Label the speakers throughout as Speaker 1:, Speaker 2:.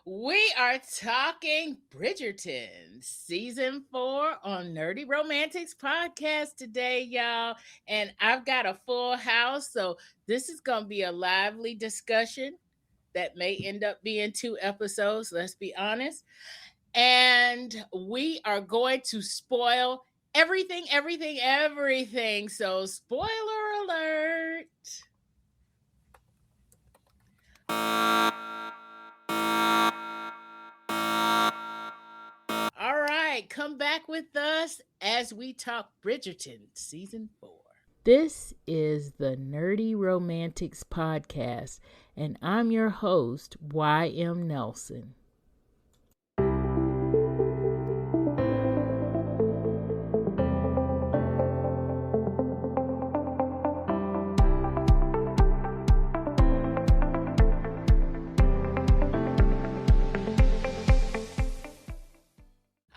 Speaker 1: We are talking Bridgerton, season 4 on Nerdy Romantics podcast today, y'all. And I've got a full house, so this is going to be a lively discussion that may end up being 2 episodes, let's be honest. And we are going to spoil everything, everything, everything. So, spoiler alert. All right, come back with us as we talk Bridgerton season 4. This is the Nerdy Romantics podcast, and I'm your host, Y.M. Nelson.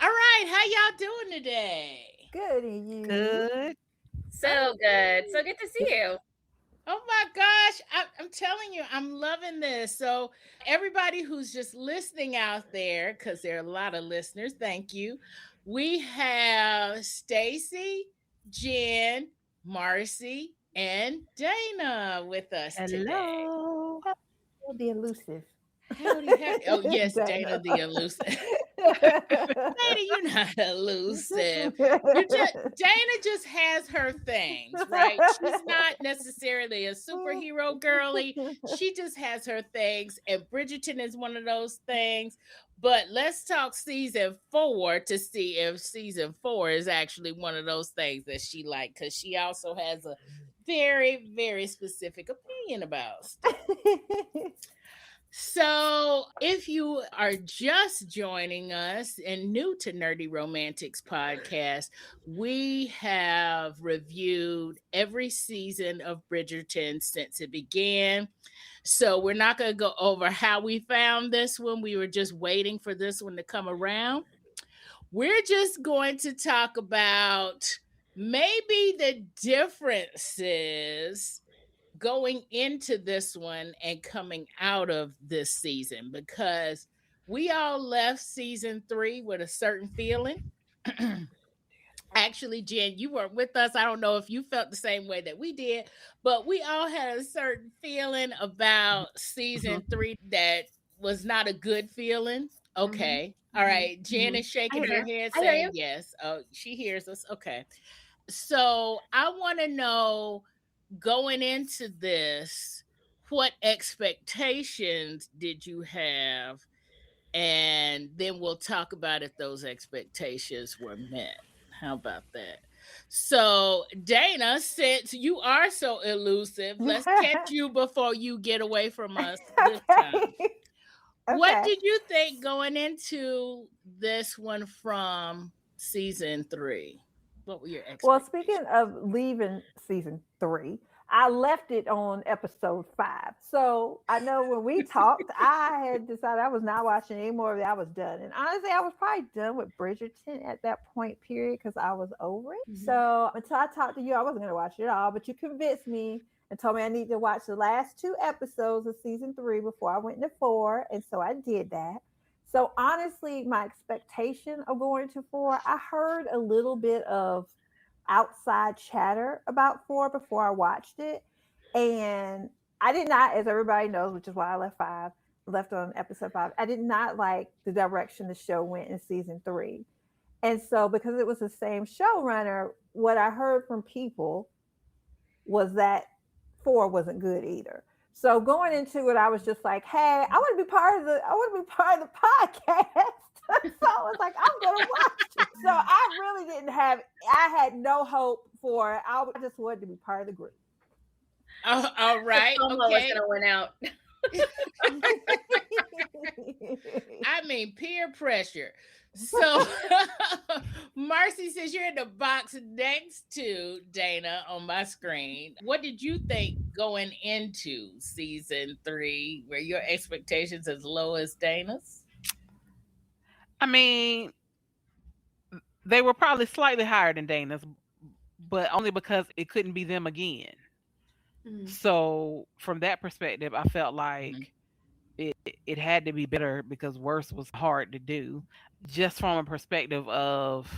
Speaker 1: All right, how y'all doing today?
Speaker 2: Good, and you?
Speaker 3: Good.
Speaker 4: So good. So good to see you.
Speaker 1: Oh my gosh, I'm telling you, I'm loving this. So, everybody who's just listening out there, because there are a lot of listeners, thank you. We have Stacy, Jen, Marcy, and Dana with us today.
Speaker 3: Hello.
Speaker 2: The elusive.
Speaker 1: Howdy. Oh, yes, Dana the elusive. Dana, you're not elusive. Dana just has her things, right? She's not necessarily a superhero girly. She just has her things, and Bridgerton is one of those things. But let's talk season 4 to see if season 4 is actually one of those things that she liked, because she also has a very, very specific opinion about stuff. So, if you are just joining us and new to Nerdy Romantics podcast, we have reviewed every season of Bridgerton since it began. So, we're not going to go over how we found this one. We were just waiting for this one to come around. We're just going to talk about maybe the differences going into this one and coming out of this season, because we all left season 3 with a certain feeling. Actually, Jen, you weren't with us. I don't know if you felt the same way that we did, but we all had a certain feeling about season 3 that was not a good feeling. Okay. All right. Jen is shaking her head saying yes. Oh, she hears us. Okay. So I want to know, going into this, what expectations did you have? And then we'll talk about if those expectations were met. How about that? So, Dana, since you are so elusive, let's catch you before you get away from us this time.
Speaker 2: Okay.
Speaker 1: What did you think going into this one from season 3? What were your expectations?
Speaker 2: Well, speaking of leaving season 3, I left it on episode 5. So I know when we talked, I had decided I was not watching any more of it. I was done. And honestly, I was probably done with Bridgerton at that point, period, because I was over it.
Speaker 1: Mhm.
Speaker 2: So until I talked to you, I wasn't going to watch it at all. But you convinced me and told me I need to watch the last 2 episodes of season 3 before I went into 4. And so I did that. So honestly, my expectation of going to 4, I heard a little bit of outside chatter about 4 before I watched it. And I did not, as everybody knows, which is why I left on episode 5. I did not like the direction the show went in season 3. And so because it was the same showrunner, what I heard from people was that 4 wasn't good either. So going into it, I was just like, hey, I want to be part of the podcast. So I was like, I'm gonna watch it. So I really didn't have, I had no hope for it. I just wanted to be part of the group.
Speaker 1: Oh, all right.
Speaker 4: FOMO was
Speaker 1: Okay.
Speaker 4: gonna win out.
Speaker 1: I mean, peer pressure. So, Marcy says you're in the box next to Dana on my screen. What did you think going into season 3? Were your expectations as low as Dana's?
Speaker 3: I mean, they were probably slightly higher than Dana's, but only because it couldn't be them again. So from that perspective, I felt like it had to be better because worse was hard to do. Just from a perspective of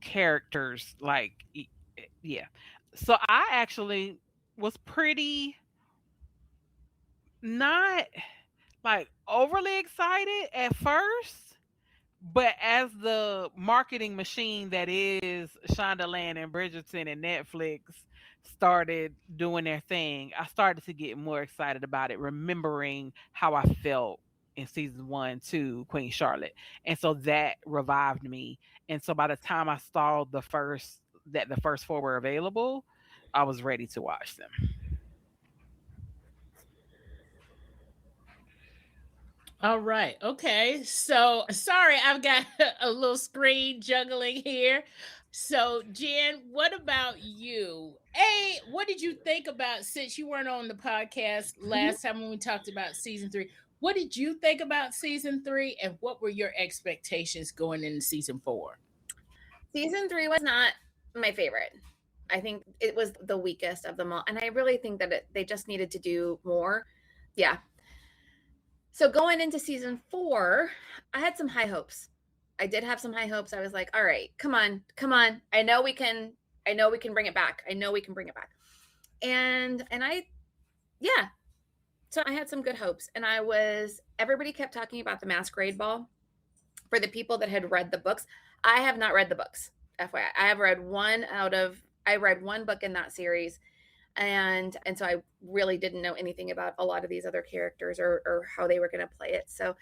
Speaker 3: characters, like yeah. So I actually was pretty not like overly excited at first, but as the marketing machine that is Shondaland and Bridgerton and Netflix started doing their thing, I started to get more excited about it, remembering how I felt in season 1, 2, Queen Charlotte. And so that revived me. And so by the time I saw the first four were available, I was ready to watch them.
Speaker 1: All right. Okay. So sorry, I've got a little screen juggling here. So, Jen, what about you? What did you think about, since you weren't on the podcast last time when we talked about season 3? What did you think about season 3, and what were your expectations going into season 4?
Speaker 4: Season 3 was not my favorite. I think it was the weakest of them all. And I really think that they just needed to do more. Yeah. So going into season 4, I had some high hopes. I did have some high hopes. I was like, all right, come on. I know we can bring it back. And yeah. So I had some good hopes. And everybody kept talking about the masquerade ball. For the people that had read the books, I have not read the books. FYI, I read one book in that series, and so I really didn't know anything about a lot of these other characters or how they were going to play it. So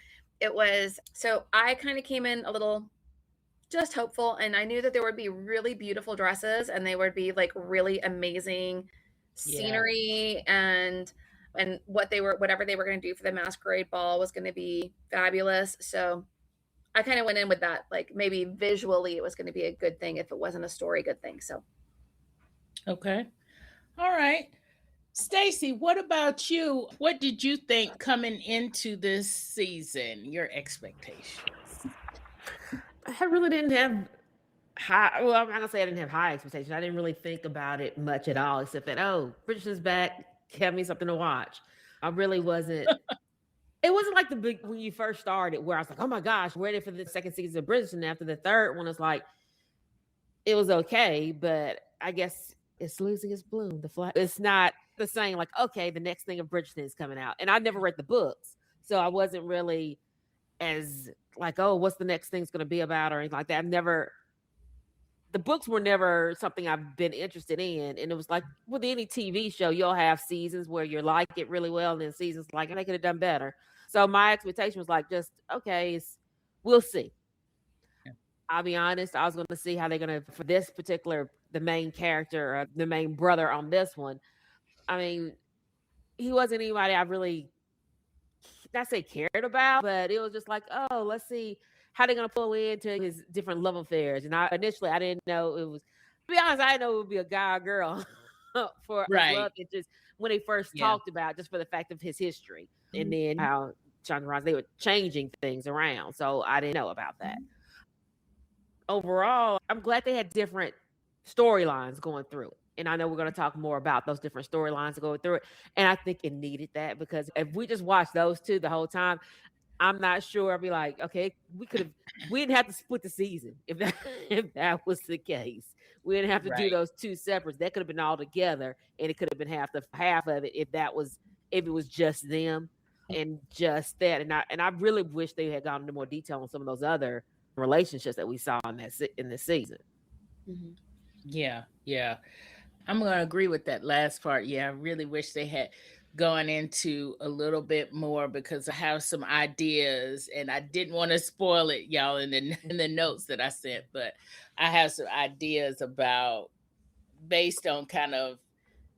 Speaker 4: I kind of came in a little just hopeful, and I knew that there would be really beautiful dresses, and they would be like really amazing scenery, and whatever they were going to do for the masquerade ball was going to be fabulous. So I kind of went in with that, like maybe visually it was going to be a good thing if it wasn't a story good thing. So,
Speaker 1: okay, all right, Stacy, what about you? What did you think coming into this season? Your expectations?
Speaker 5: I really didn't have high. Well, I'm not gonna say I didn't have high expectations. I didn't really think about it much at all, except that Bridgerton's back. Give me something to watch. I really wasn't. It wasn't like when you first started, where I was like, "Oh my gosh, ready for the second season of Bridgerton." After the third one, it's like it was okay, but I guess it's losing its bloom. It's not the same. Like, okay, the next thing of Bridgerton is coming out, and I never read the books, so I wasn't really as like, oh, what's the next thing's going to be about or anything like that. The books were never something I've been interested in. And it was like with any TV show, you'll have seasons where you like it really well, and then seasons like, they could have done better. So my expectation was like, just, okay, we'll see. Yeah. I'll be honest, I was going to see how they're going to, for this particular, the main character, the main brother on this one. I mean, he wasn't anybody I really, not say cared about, but it was just like, oh, let's see how they're gonna pull into his different love affairs. And I didn't know it was. To be honest, I didn't know it would be a guy or girl for love interest when they first talked about, just for the fact of his history, and then how John Ross, they were changing things around. So I didn't know about that. Overall, I'm glad they had different storylines going through. And I know we're going to talk more about those different storylines going through it. And I think it needed that, because if we just watched those two the whole time, I'm not sure. I'd be like, okay, we didn't have to split the season if that was the case. We didn't have to do those two separate. That could have been all together, and it could have been half of it if it was just them and just that. And I really wish they had gone into more detail on some of those other relationships that we saw in this season.
Speaker 1: Mm-hmm. Yeah. I'm going to agree with that last part. Yeah, I really wish they had gone into a little bit more, because I have some ideas, and I didn't want to spoil it, y'all, in the notes that I sent, but I have some ideas about, based on kind of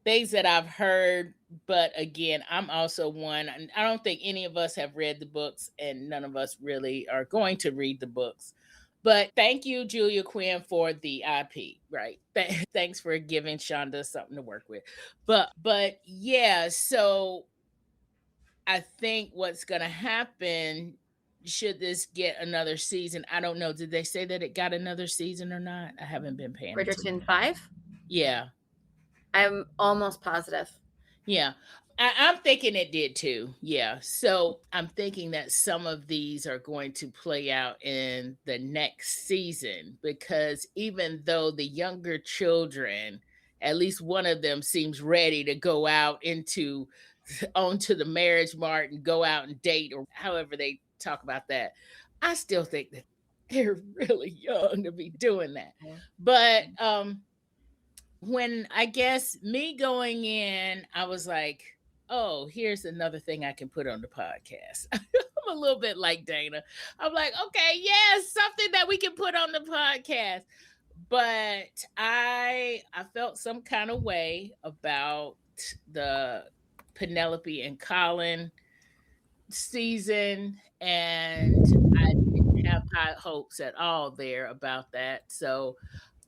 Speaker 1: things that I've heard. But again, I'm also one, I don't think any of us have read the books, and none of us really are going to read the books. But thank you, Julia Quinn, for the IP, right? Thanks for giving Shonda something to work with. But yeah, so I think what's going to happen, should this get another season, I don't know. Did they say that it got another season or not? I haven't been paying attention.
Speaker 4: Bridgerton 5?
Speaker 1: Yeah.
Speaker 4: I'm almost positive.
Speaker 1: Yeah. I'm thinking it did too. Yeah. So I'm thinking that some of these are going to play out in the next season because even though the younger children, at least one of them seems ready to go out into onto the marriage mart and go out and date or however they talk about that. I still think that they're really young to be doing that.
Speaker 4: Yeah.
Speaker 1: But when I guess me going in, I was like, oh, here's another thing I can put on the podcast. I'm a little bit like Dana. I'm like, okay, yes, something that we can put on the podcast. But I felt some kind of way about the Penelope and Colin season, and I didn't have high hopes at all there about that. So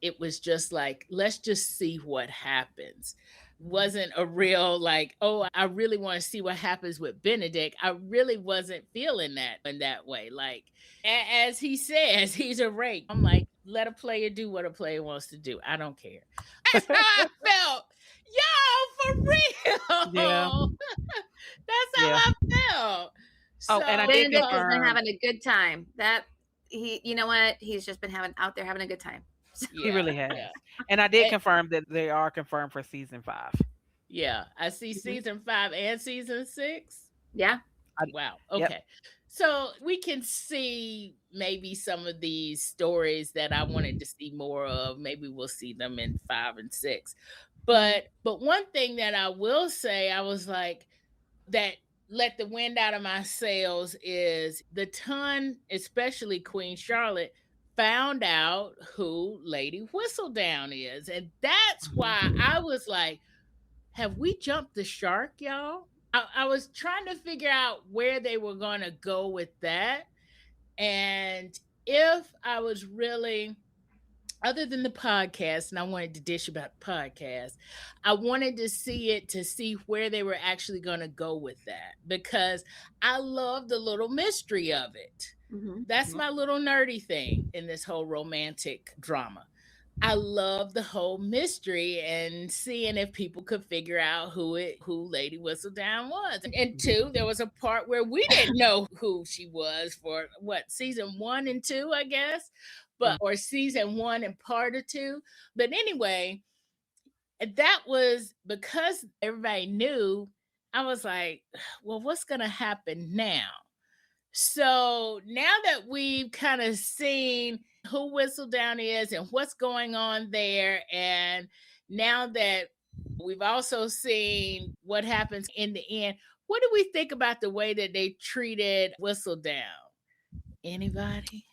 Speaker 1: it was just like, let's just see what happens. Wasn't a real like, oh, I really want to see what happens with Benedict. I really wasn't feeling that in that way. Like, as he says, he's a rake. I'm like, let a player do what a player wants to do. I don't care. That's how I felt. Y'all, for
Speaker 3: Yeah.
Speaker 1: real. That's how
Speaker 3: Yeah.
Speaker 1: I felt.
Speaker 3: Oh, and I did
Speaker 4: Benedict has been
Speaker 3: confirm.
Speaker 4: having a good time. That he, you know what? He's just been out there having a good time.
Speaker 3: He really has.
Speaker 1: Yeah.
Speaker 3: And I did
Speaker 1: And-
Speaker 3: confirm that they are confirmed for season 5.
Speaker 1: Yeah, I see season 5 and season 6.
Speaker 4: Yeah.
Speaker 1: Wow.
Speaker 3: Yep.
Speaker 1: Okay. So we can see maybe some of these stories that I wanted to see more of. Maybe we'll see them in 5 and 6. But one thing that I will say, I was like, that let the wind out of my sails is the ton, especially Queen Charlotte, found out who Lady Whistledown is. And that's why I was like, have we jumped the shark, y'all? I was trying to figure out where they were going to go with that. And if I was really, other than the podcast, and I wanted to dish about the podcast, I wanted to see it to see where they were actually going to go with that because I love the little mystery of it. That's my little nerdy thing in this whole romantic drama. I love the whole mystery and seeing if people could figure out who Lady Whistledown was. And 2, there was a part where we didn't know who she was for what, season 1 and 2, I guess, but or season 1 and part of 2. But anyway, that was because everybody knew. I was like, well, what's gonna happen now? So now that we've kind of seen who Whistledown is and what's going on there, and now that we've also seen what happens in the end, what do we think about the way that they treated Whistledown? Anybody?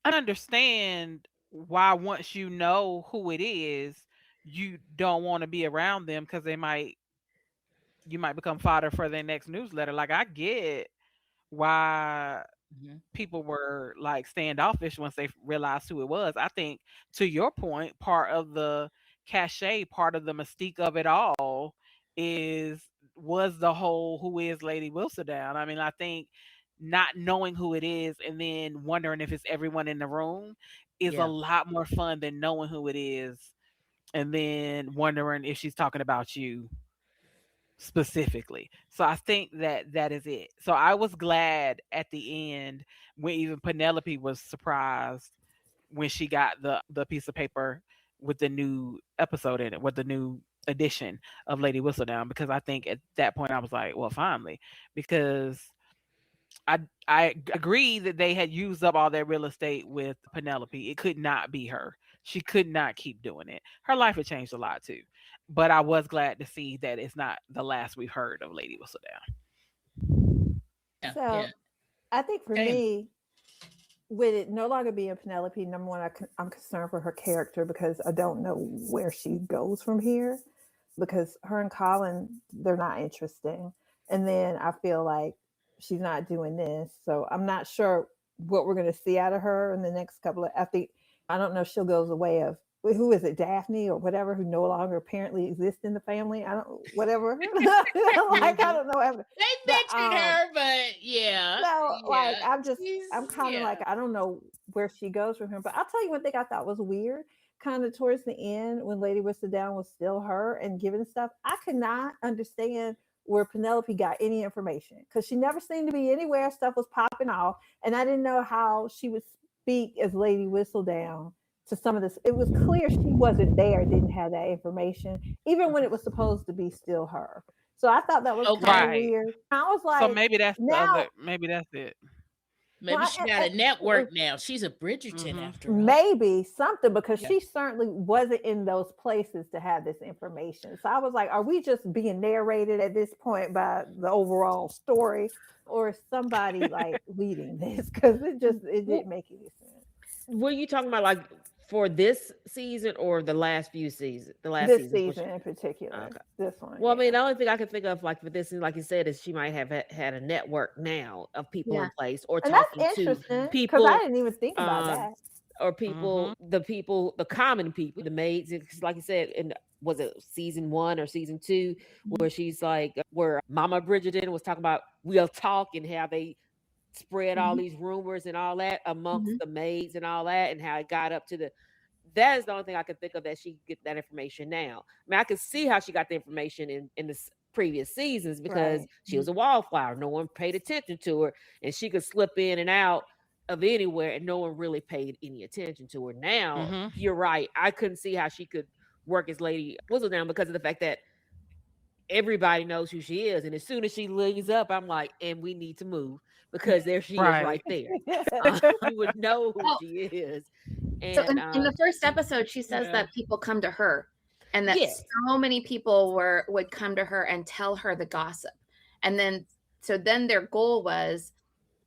Speaker 3: I understand why once you know who it is, you don't want to be around them because you might become fodder for their next newsletter. Like I get why people were like standoffish once they realized who it was. I think to your point, part of the cachet, part of the mystique of it all was the whole who is Lady Whistledown. I mean, I think not knowing who it is and then wondering if it's everyone in the room is a lot more fun than knowing who it is and then wondering if she's talking about you specifically. So I think that is it. So I was glad at the end when even Penelope was surprised when she got the piece of paper with the new episode in it, with the new edition of Lady Whistledown, because I think at that point I was like, well, finally, because I agree that they had used up all their real estate with Penelope. It could not be her. She could not keep doing it. Her life had changed a lot too. But I was glad to see that it's not the last we've heard of Lady Whistledown.
Speaker 2: So I think for me, with it no longer being Penelope, number one, I'm concerned for her character because I don't know where she goes from here, because her and Colin, they're not interesting. And then I feel like she's not doing this. So I'm not sure what we're going to see out of her in the next couple of, I don't know if she'll go the way of, who is it, Daphne or whatever, who no longer apparently exists in the family. I don't, whatever. I don't know.
Speaker 1: They mentioned her, but yeah.
Speaker 2: So like, I'm kind of like, I don't know where she goes from here. But I'll tell you one thing I thought was weird. kind of towards the end when Lady Whistledown was still her and giving stuff, I could not understand where Penelope got any information because she never seemed to be anywhere. Stuff was popping off, and I didn't know how she would speak as Lady Whistledown to some of this. It was clear she wasn't there, didn't have that information, even when it was supposed to be still her. So I thought that was
Speaker 1: Okay.
Speaker 2: kind of
Speaker 3: Right.
Speaker 2: weird. I was
Speaker 3: So
Speaker 2: like,
Speaker 3: maybe that's the
Speaker 2: now,
Speaker 3: other. Maybe that's it.
Speaker 1: Maybe
Speaker 2: well,
Speaker 1: she got a network now. She's a Bridgerton
Speaker 3: Mhm.
Speaker 1: after all.
Speaker 2: maybe something because
Speaker 1: Yeah.
Speaker 2: she certainly wasn't in those places to have this information. So I was like, are we just being narrated at this point by the overall story, or is somebody like leading this? Because it didn't make any sense.
Speaker 5: Were you talking about like for this season or the last few seasons? The last
Speaker 2: This
Speaker 5: seasons,
Speaker 2: season in particular,
Speaker 5: okay.
Speaker 2: this one.
Speaker 5: Well, I mean,
Speaker 2: yeah.
Speaker 5: the only thing I can think of, like for this, like you said, is she might have had a network now of people
Speaker 4: Yeah.
Speaker 5: in place or
Speaker 2: And that's
Speaker 5: talking to
Speaker 2: interesting because I
Speaker 5: people,
Speaker 2: didn't even think about that.
Speaker 5: or
Speaker 3: Mhm.
Speaker 5: the common people, the maids. It's like you said, in was it season 1 or season 2, where she's like, where Mama Bridgerton was talking about we'll talk and how they spread all
Speaker 4: Mhm.
Speaker 5: these rumors and all that amongst
Speaker 4: Mhm.
Speaker 5: the maids and all that, and how it got up to the. That is the only thing I can think of that she get that information now. I mean, I can see how she got the information in the previous seasons because
Speaker 2: Right.
Speaker 5: she was a wallflower. No one paid attention to her, and she could slip in and out of anywhere, and no one really paid any attention to her. Now,
Speaker 3: Mhm.
Speaker 5: you're right. I couldn't see how she could work as Lady Whistledown because of the fact that everybody knows who she is, and as soon as she leaves up, I'm like, and we need to move because there she is right
Speaker 3: Right.
Speaker 5: there. You would know who
Speaker 4: Oh,
Speaker 5: she is,
Speaker 4: so
Speaker 5: and
Speaker 4: in the first episode, she says
Speaker 3: Yeah.
Speaker 4: that people come to her, and that
Speaker 5: yes.
Speaker 4: so many people would come to her and tell her the gossip, and then their goal was,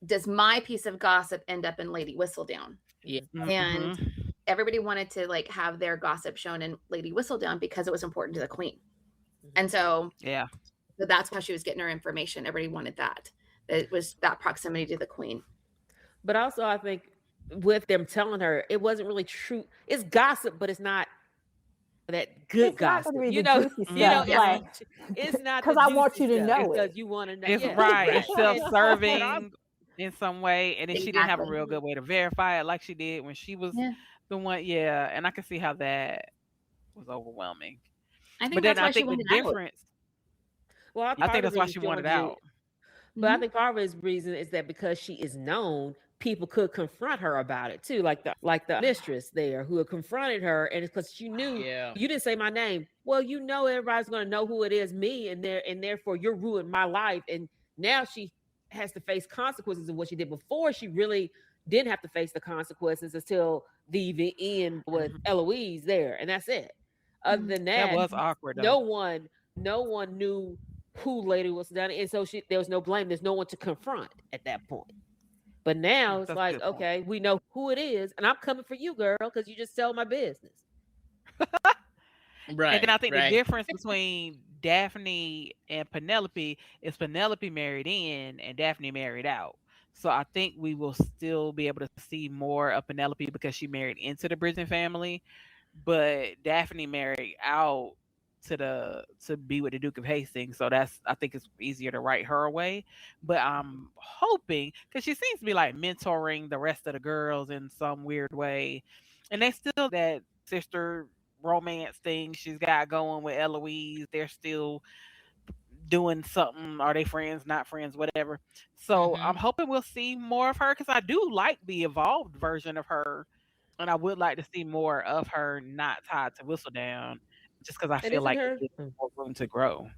Speaker 4: does my piece of gossip end up in Lady Whistledown?
Speaker 1: Yeah.
Speaker 4: And
Speaker 3: Mhm.
Speaker 4: everybody wanted to like have their gossip shown in Lady Whistledown because it was important to the queen, and so
Speaker 3: Yeah.
Speaker 4: that's how she was getting her information. Everybody wanted that. It was that proximity to the queen.
Speaker 5: But also, I think with them telling her, it wasn't really true. It's gossip, but it's not that good
Speaker 2: It's not
Speaker 5: gossip.
Speaker 2: going to be
Speaker 5: You
Speaker 2: the
Speaker 5: know,
Speaker 2: juicy
Speaker 5: you know,
Speaker 2: stuff,
Speaker 3: Mhm.
Speaker 2: like
Speaker 5: it's not
Speaker 2: because
Speaker 5: the
Speaker 2: I want
Speaker 5: juicy
Speaker 2: you to
Speaker 5: stuff. It's
Speaker 2: know
Speaker 5: because
Speaker 2: it.
Speaker 5: you want to know.
Speaker 3: It's
Speaker 5: Yeah,
Speaker 3: right. It's
Speaker 5: right. But
Speaker 3: self-serving in some way, and then she didn't have a
Speaker 4: Exactly.
Speaker 3: real good way to verify it, like she did when she was
Speaker 4: Yeah.
Speaker 3: the one. Yeah, and I can see how that was overwhelming.
Speaker 4: I
Speaker 3: But
Speaker 4: think
Speaker 3: then
Speaker 4: that's
Speaker 3: I
Speaker 4: why she
Speaker 3: think the
Speaker 4: wanted out.
Speaker 3: difference.
Speaker 5: well,
Speaker 3: I
Speaker 5: part
Speaker 3: think
Speaker 5: of the
Speaker 3: that's why
Speaker 5: reason
Speaker 3: she
Speaker 5: she
Speaker 3: wanted
Speaker 5: wanted you,
Speaker 3: out.
Speaker 5: but I
Speaker 4: Mhm.
Speaker 5: think part of his reason is that because she is known, people could confront her about it too, like the mistress there who had confronted her, and it's because she knew
Speaker 1: Yeah.
Speaker 5: you didn't say my name. Well, you know everybody's going to know who it is, me, and therefore you're ruined my life. And now she has to face consequences of what she did. Before, she really didn't have to face the consequences until the end with
Speaker 3: Mhm.
Speaker 5: Eloise there, and that's it. Other
Speaker 4: Mhm.
Speaker 5: than
Speaker 3: That
Speaker 5: that,
Speaker 3: was awkward
Speaker 5: no
Speaker 3: though.
Speaker 5: one no one knew who Lady was done, and so there was no blame. There's no one to confront at that point. But now it's
Speaker 3: That's a
Speaker 5: like,
Speaker 3: good point.
Speaker 5: okay, we know who it is, and I'm coming for you, girl, because you just tell my business.
Speaker 3: And then
Speaker 1: Right.
Speaker 3: I think the
Speaker 1: Right.
Speaker 3: difference between Daphne and Penelope is Penelope married in and Daphne married out. So I think we will still be able to see more of Penelope because she married into the Bridgerton family, but Daphne married out to be with the Duke of Hastings. So I think it's easier to write her away. But I'm hoping because she seems to be like mentoring the rest of the girls in some weird way, and they still that sister romance thing she's got going with Eloise. They're still doing something. Are they friends? Not friends? Whatever. So I'm
Speaker 1: Mm-hmm.
Speaker 3: hoping we'll see more of her because I do like the evolved version of her, and I would like to see more of her not tied to Whistledown, just because I
Speaker 5: And
Speaker 3: feel
Speaker 5: isn't
Speaker 3: like it
Speaker 5: her?
Speaker 3: gives more room to grow.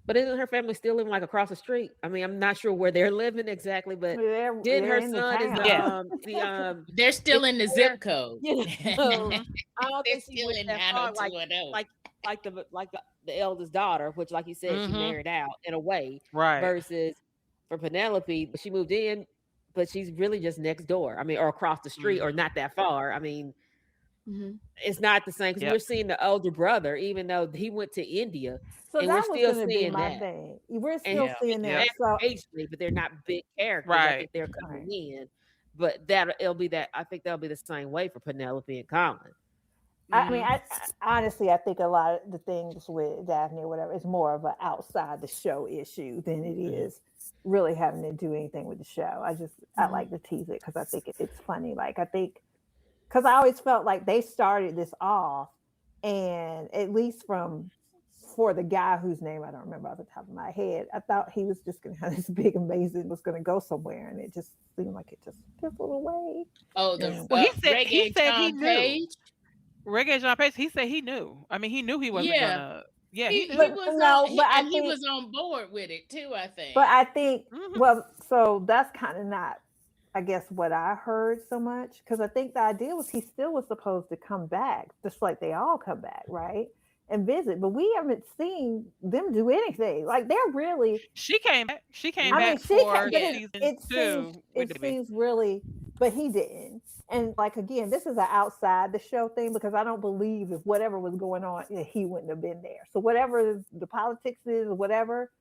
Speaker 5: But isn't her family still living like across the street? I mean, I'm not sure where they're living exactly, but did
Speaker 2: They're
Speaker 5: her
Speaker 2: in the
Speaker 5: son is
Speaker 3: Yeah.
Speaker 2: town.
Speaker 1: They're still in the
Speaker 5: there?
Speaker 1: zip code.
Speaker 5: You know,
Speaker 3: Hmm.
Speaker 5: I don't
Speaker 1: They're
Speaker 5: think she
Speaker 1: still
Speaker 5: went
Speaker 1: in
Speaker 5: that far. Like
Speaker 1: 90210.
Speaker 5: like the eldest daughter, which, like you said, she
Speaker 3: Hmm.
Speaker 5: married out in a way,
Speaker 3: Right.
Speaker 5: versus for Penelope, she moved in, but she's really just next door. I mean, or across the street, or
Speaker 3: Hmm.
Speaker 5: not that far. I mean,
Speaker 4: Mhm.
Speaker 5: it's not the same because
Speaker 3: Yep.
Speaker 5: we're seeing the older brother, even though he went to India,
Speaker 2: So
Speaker 5: and we're
Speaker 2: that was
Speaker 5: still
Speaker 2: going to be
Speaker 5: seeing
Speaker 2: my
Speaker 5: that.
Speaker 2: thing. We're
Speaker 5: And
Speaker 2: still
Speaker 5: he's
Speaker 3: Yeah.
Speaker 2: seeing
Speaker 3: Yep.
Speaker 2: that. So
Speaker 5: occasionally, but they're not big characters. I
Speaker 3: Right.
Speaker 5: think they're
Speaker 2: right.
Speaker 5: coming in, but it'll be that. I think that'll be the same way for Penelope and Colin.
Speaker 2: I mean,
Speaker 3: Hmm.
Speaker 2: honestly, I think a lot of the things with Daphne or whatever is more of an outside the show issue than it is really having to do anything with the show. I
Speaker 4: Mhm.
Speaker 2: like to tease it because I think it's funny. Like I think because I always felt like they started this off, and at least for the guy whose name I don't remember off the top of my head, I thought he was just going to have this big amazing, was going to go somewhere, and it just seemed like it just fizzled away.
Speaker 1: Oh,
Speaker 3: Well, he said
Speaker 1: Reggae
Speaker 3: he knew.
Speaker 1: Page.
Speaker 3: Reggae John Pace. He said he knew. I mean, he knew he wasn't
Speaker 1: Yeah.
Speaker 3: gonna. Yeah,
Speaker 1: He
Speaker 3: knew.
Speaker 1: was
Speaker 2: No,
Speaker 1: on,
Speaker 2: but I
Speaker 1: he
Speaker 2: think-
Speaker 1: was on board with it too, I think.
Speaker 2: But I think,
Speaker 3: Mhm.
Speaker 2: well, so that's kind of not, I guess, what I heard so much, because I think the idea was he still was supposed to come back, just like they all come back, right? And visit, but we haven't seen them do anything. Like they're really.
Speaker 3: She came back. She came
Speaker 2: I mean,
Speaker 3: back
Speaker 2: she
Speaker 3: for
Speaker 2: can, but
Speaker 3: season
Speaker 2: it
Speaker 3: 2.
Speaker 2: seems
Speaker 3: with the
Speaker 2: it
Speaker 3: baby.
Speaker 2: seems really, but he didn't. And like again, this is an outside the show thing, because I don't believe if whatever was going on, he wouldn't have been there. So whatever the politics is, or whatever,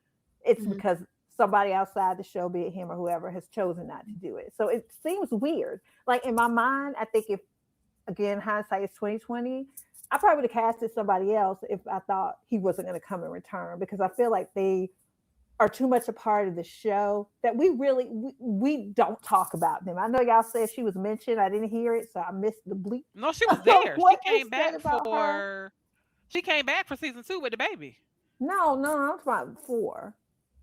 Speaker 2: it's
Speaker 4: Mhm.
Speaker 2: because somebody outside the show, be it him or whoever, has chosen not to do it. So it seems weird. Like in my mind, I think if, again, hindsight is 2020, I probably would have casted somebody else if I thought he wasn't going to come and return, because I feel like they are too much a part of the show that we don't talk about them. I know y'all said she was mentioned. I didn't hear it, so I missed the bleep.
Speaker 3: No, she was there.
Speaker 2: What
Speaker 3: She
Speaker 2: they
Speaker 3: came
Speaker 2: said
Speaker 3: back
Speaker 2: about
Speaker 3: for.
Speaker 2: her?
Speaker 3: She came back for season 2 with the baby.
Speaker 2: No, I'm talking about 4.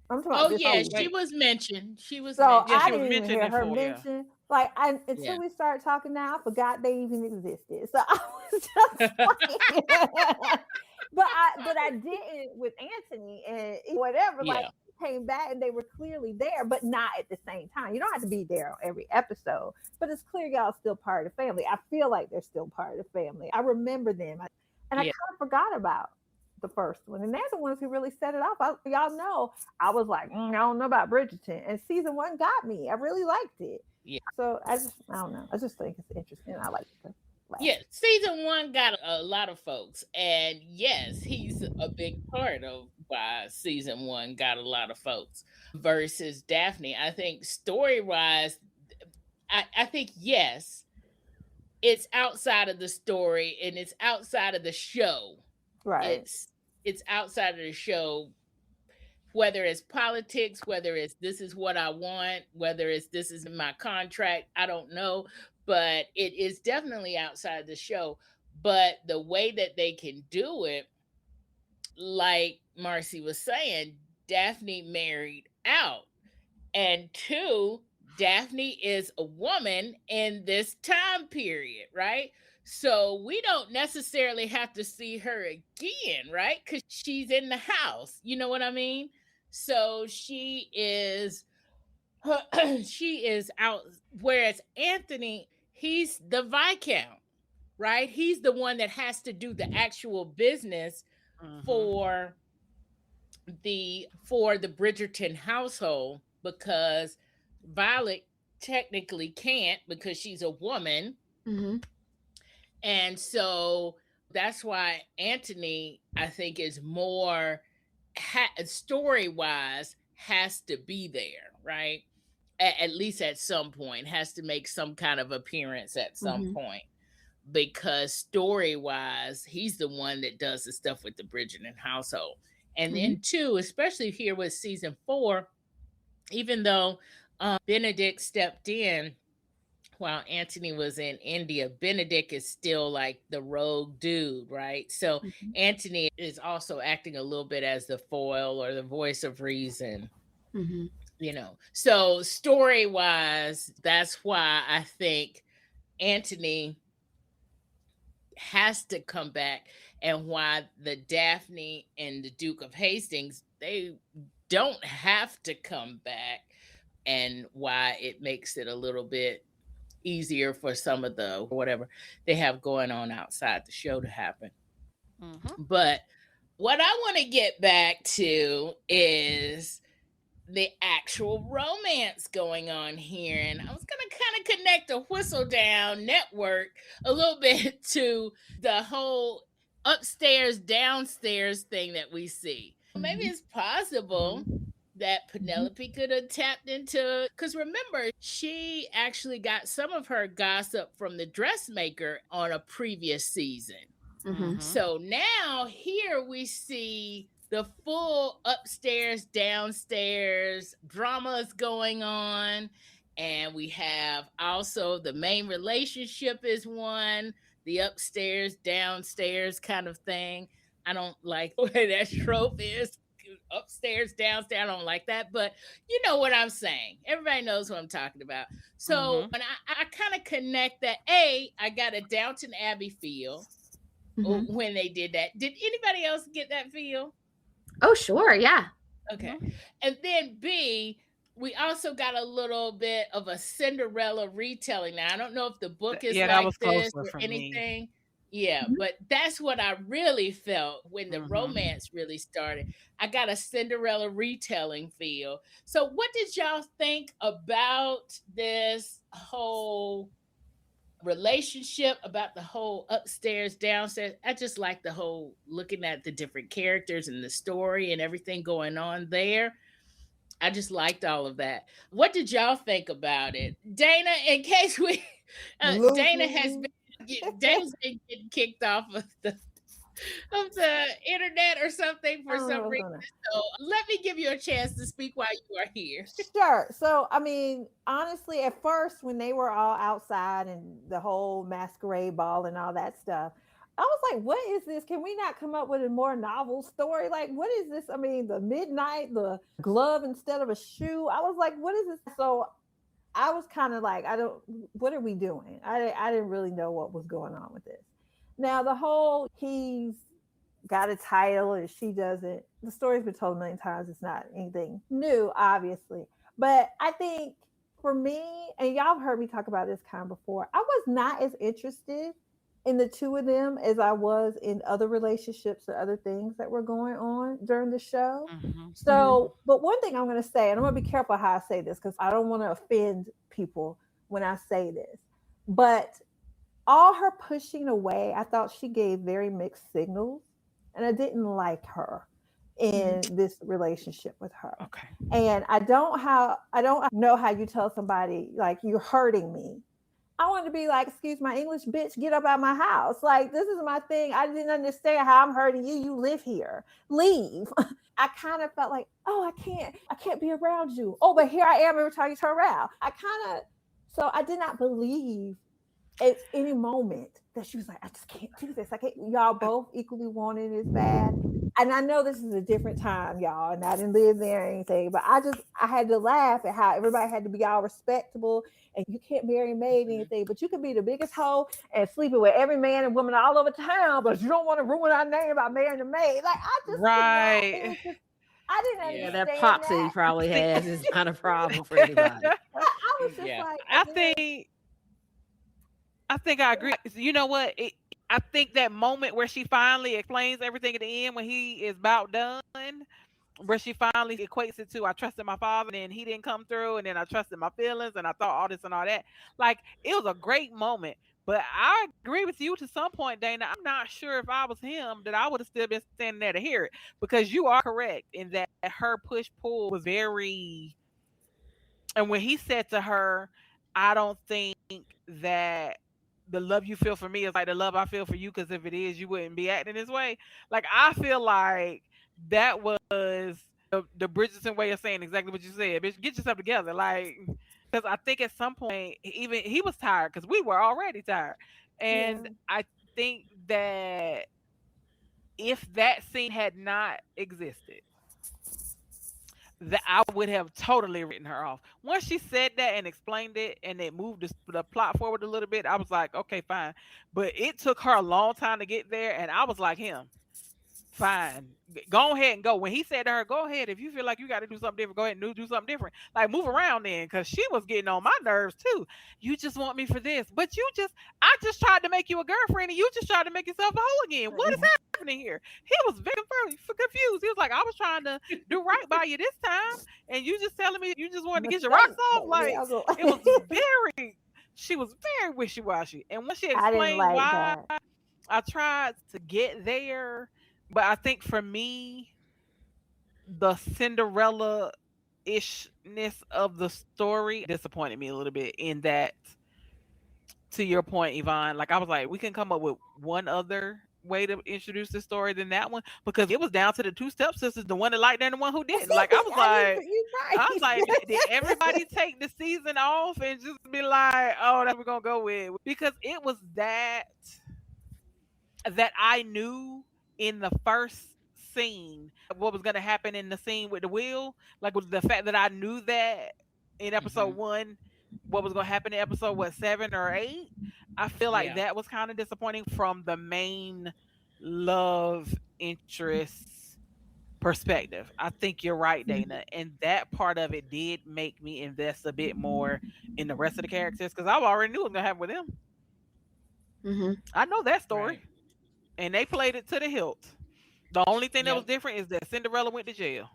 Speaker 2: I'm talking about
Speaker 1: Oh
Speaker 2: this
Speaker 1: yeah,
Speaker 2: season.
Speaker 1: she was mentioned. She was
Speaker 2: So
Speaker 1: mentioned.
Speaker 3: Yeah,
Speaker 2: I
Speaker 3: she was
Speaker 2: didn't even
Speaker 3: mentioned
Speaker 2: hear
Speaker 3: in
Speaker 2: her
Speaker 3: 4, yeah.
Speaker 2: mention. Like until
Speaker 1: Yeah.
Speaker 2: we started talking now, I forgot they even existed. So I was just like, but I didn't with Anthony and whatever. Like
Speaker 1: Yeah.
Speaker 2: he came back and they were clearly there, but not at the same time. You don't have to be there on every episode, but it's clear y'all still part of the family. I feel like they're still part of the family. I remember them, and I
Speaker 1: Yeah.
Speaker 2: kind of forgot about the first one, and they're the ones who really set it off. Y'all know I was like, I don't know about Bridgerton, and season 1 got me. I really liked it.
Speaker 1: Yeah.
Speaker 2: So I don't know. I just think it's interesting. I like it.
Speaker 1: Yeah, season 1 got a lot of folks, and yes, he's a big part of why season 1 got a lot of folks versus Daphne. I think story wise, I think yes, it's outside of the story and it's outside of the show.
Speaker 2: Right.
Speaker 1: It's outside of the show, whether it's politics, whether it's this is what I want, whether it's this is in my contract, I don't know, but it is definitely outside the show. But the way that they can do it, like Marcy was saying, Daphne married out, and 2, Daphne is a woman in this time period, right? So we don't necessarily have to see her again, right? Because she's in the house. You know what I mean? So she is out. Whereas Anthony, he's the Viscount, right? He's the one that has to do the actual business for the Bridgerton household, because Violet technically can't because she's a woman.
Speaker 4: Mm-hmm.
Speaker 1: And so that's why Anthony, I think, is more story-wise has to be there, right? At least at some point, has to make some kind of appearance at some point, because story-wise, he's the one that does the stuff with the Bridgerton household. And then 2, especially here with season 4, even though Benedict stepped in while Anthony was in India, Benedict is still like the rogue dude, right? So Anthony is also acting a little bit as the foil or the voice of reason, you know. So story-wise, that's why I think Anthony has to come back, and why the Daphne and the Duke of Hastings, they don't have to come back, and why it makes it a little bit easier for some of the whatever they have going on outside the show to happen. But what I want to get back to is the actual romance going on here, and I was going to kind of connect the Whistledown network a little bit to the whole upstairs downstairs thing that we see. Maybe it's possible that Penelope could have tapped into, because remember, she actually got some of her gossip from the dressmaker on a previous season. So now here we see the full upstairs downstairs dramas going on, And we have also the main relationship is one, the upstairs, downstairs kind of thing. I don't like the way that trope is. Upstairs, downstairs. I don't like that, but you know what I'm saying. Everybody knows what I'm talking about. So when I kind of connect that, I got a Downton Abbey feel when they did that. Did anybody else get that feel?
Speaker 4: Oh, sure. Yeah.
Speaker 1: Okay. And then B, we also got a little bit of a Cinderella retelling. Now, I don't know if the book is
Speaker 3: that
Speaker 1: like
Speaker 3: was
Speaker 1: this
Speaker 3: closer
Speaker 1: or
Speaker 3: for
Speaker 1: anything.
Speaker 3: me.
Speaker 1: Yeah, but that's what I really felt when the romance really started. I got a Cinderella retelling feel. So, what did y'all think about this whole relationship, about the whole upstairs, downstairs? I just like the whole looking at the different characters and the story and everything going on there. I just liked all of that. What did y'all think about it? Dana, in case we Dana's been getting kicked off of the internet or something for some reason. So let me give you a chance to speak while you are here.
Speaker 2: Sure. So, I mean, honestly, at first, when they were all outside and the whole masquerade ball and all that stuff, I was like, what is this? Can we not come up with a more novel story? Like, what is this? I mean, the midnight, the glove instead of a shoe. I was like, what is this? So I was kind of like, what are we doing? I didn't really know what was going on with this. Now, the whole he's got a title and she doesn't, the story's been told a million times. It's not anything new, obviously. But I think for me, and y'all have heard me talk about this kind of before, I was not as interested in the two of them as I was in other relationships or other things that were going on during the show. So, but one thing I'm going to say, and I'm going to be careful how I say this because I don't want to offend people when I say this, but all her pushing away, I thought she gave very mixed signals, and I didn't like her in this relationship with her.
Speaker 3: Okay.
Speaker 2: And I don't know how you tell somebody like you're hurting me. I wanted to be like, excuse my English, bitch, get up out of my house. Like, this is my thing. I didn't understand how I'm hurting you. You live here. Leave. I kind of felt like, oh, I can't be around you. Oh, but here I am every time you turn around. So I did not believe at any moment that she was like, I just can't do this. I can't. Y'all both equally wanted it as bad. And I know this is a different time, y'all, and I didn't live there or anything, but I had to laugh at how everybody had to be all respectable, and you can't marry a maid or anything, but you can be the biggest hoe and sleeping with every man and woman all over town, but you don't want to ruin our name by marrying a maid. Like, I just
Speaker 3: right.
Speaker 2: I didn't understand
Speaker 5: that proxy probably has is not a problem for anybody.
Speaker 2: I was just like,
Speaker 3: I think I agree. You know what? I think that moment where she finally explains everything at the end when he is about done, where she finally equates it to, I trusted my father and he didn't come through, and then I trusted my feelings and I thought all this and all that. Like, it was a great moment. But I agree with you to some point, Dana. I'm not sure if I was him that I would have still been standing there to hear it, because you are correct in that her push-pull was very... And when he said to her, I don't think that the love you feel for me is like the love I feel for you, because if it is, you wouldn't be acting this way. Like, I feel like that was the Bridgerton way of saying exactly what you said. Bitch, get yourself together. Like, because I think at some point, even he was tired, because we were already tired. And I think that if that scene had not existed, that I would have totally written her off. Once she said that and explained it and it moved the plot forward a little bit, I was like, okay, fine. But it took her a long time to get there, and I was like him. Fine. Go ahead and go. When he said to her, go ahead. If you feel like you got to do something different, go ahead and do something different. Like, move around then, because she was getting on my nerves too. You just want me for this. But I just tried to make you a girlfriend, and you just tried to make yourself a hoe again. What is happening here? He was very confused. He was like, I was trying to do right by you this time, and you just telling me you just wanted to get your rocks off. Like, it was she was very wishy-washy. And when she explained why I tried to get there, but I think for me, the Cinderella-ishness of the story disappointed me a little bit, in that, to your point, Yvonne, like, I was like, we can come up with one other way to introduce the story than that one, because it was down to the two stepsisters, the one that liked her and the one who didn't. Like I was like, did everybody take the season off and just be like, oh, that's what we're gonna go with? Because it was that I knew in the first scene what was gonna happen in the scene with the wheel. Like with the fact that I knew that in episode 1, what was gonna happen in episode 7 or 8. I feel like that was kind of disappointing from the main love interest perspective. I think you're right, Dana. And that part of it did make me invest a bit more in the rest of the characters, because I already knew what was going to happen with them. I know that story. Right. And they played it to the hilt. The only thing that was different is that Cinderella went to jail.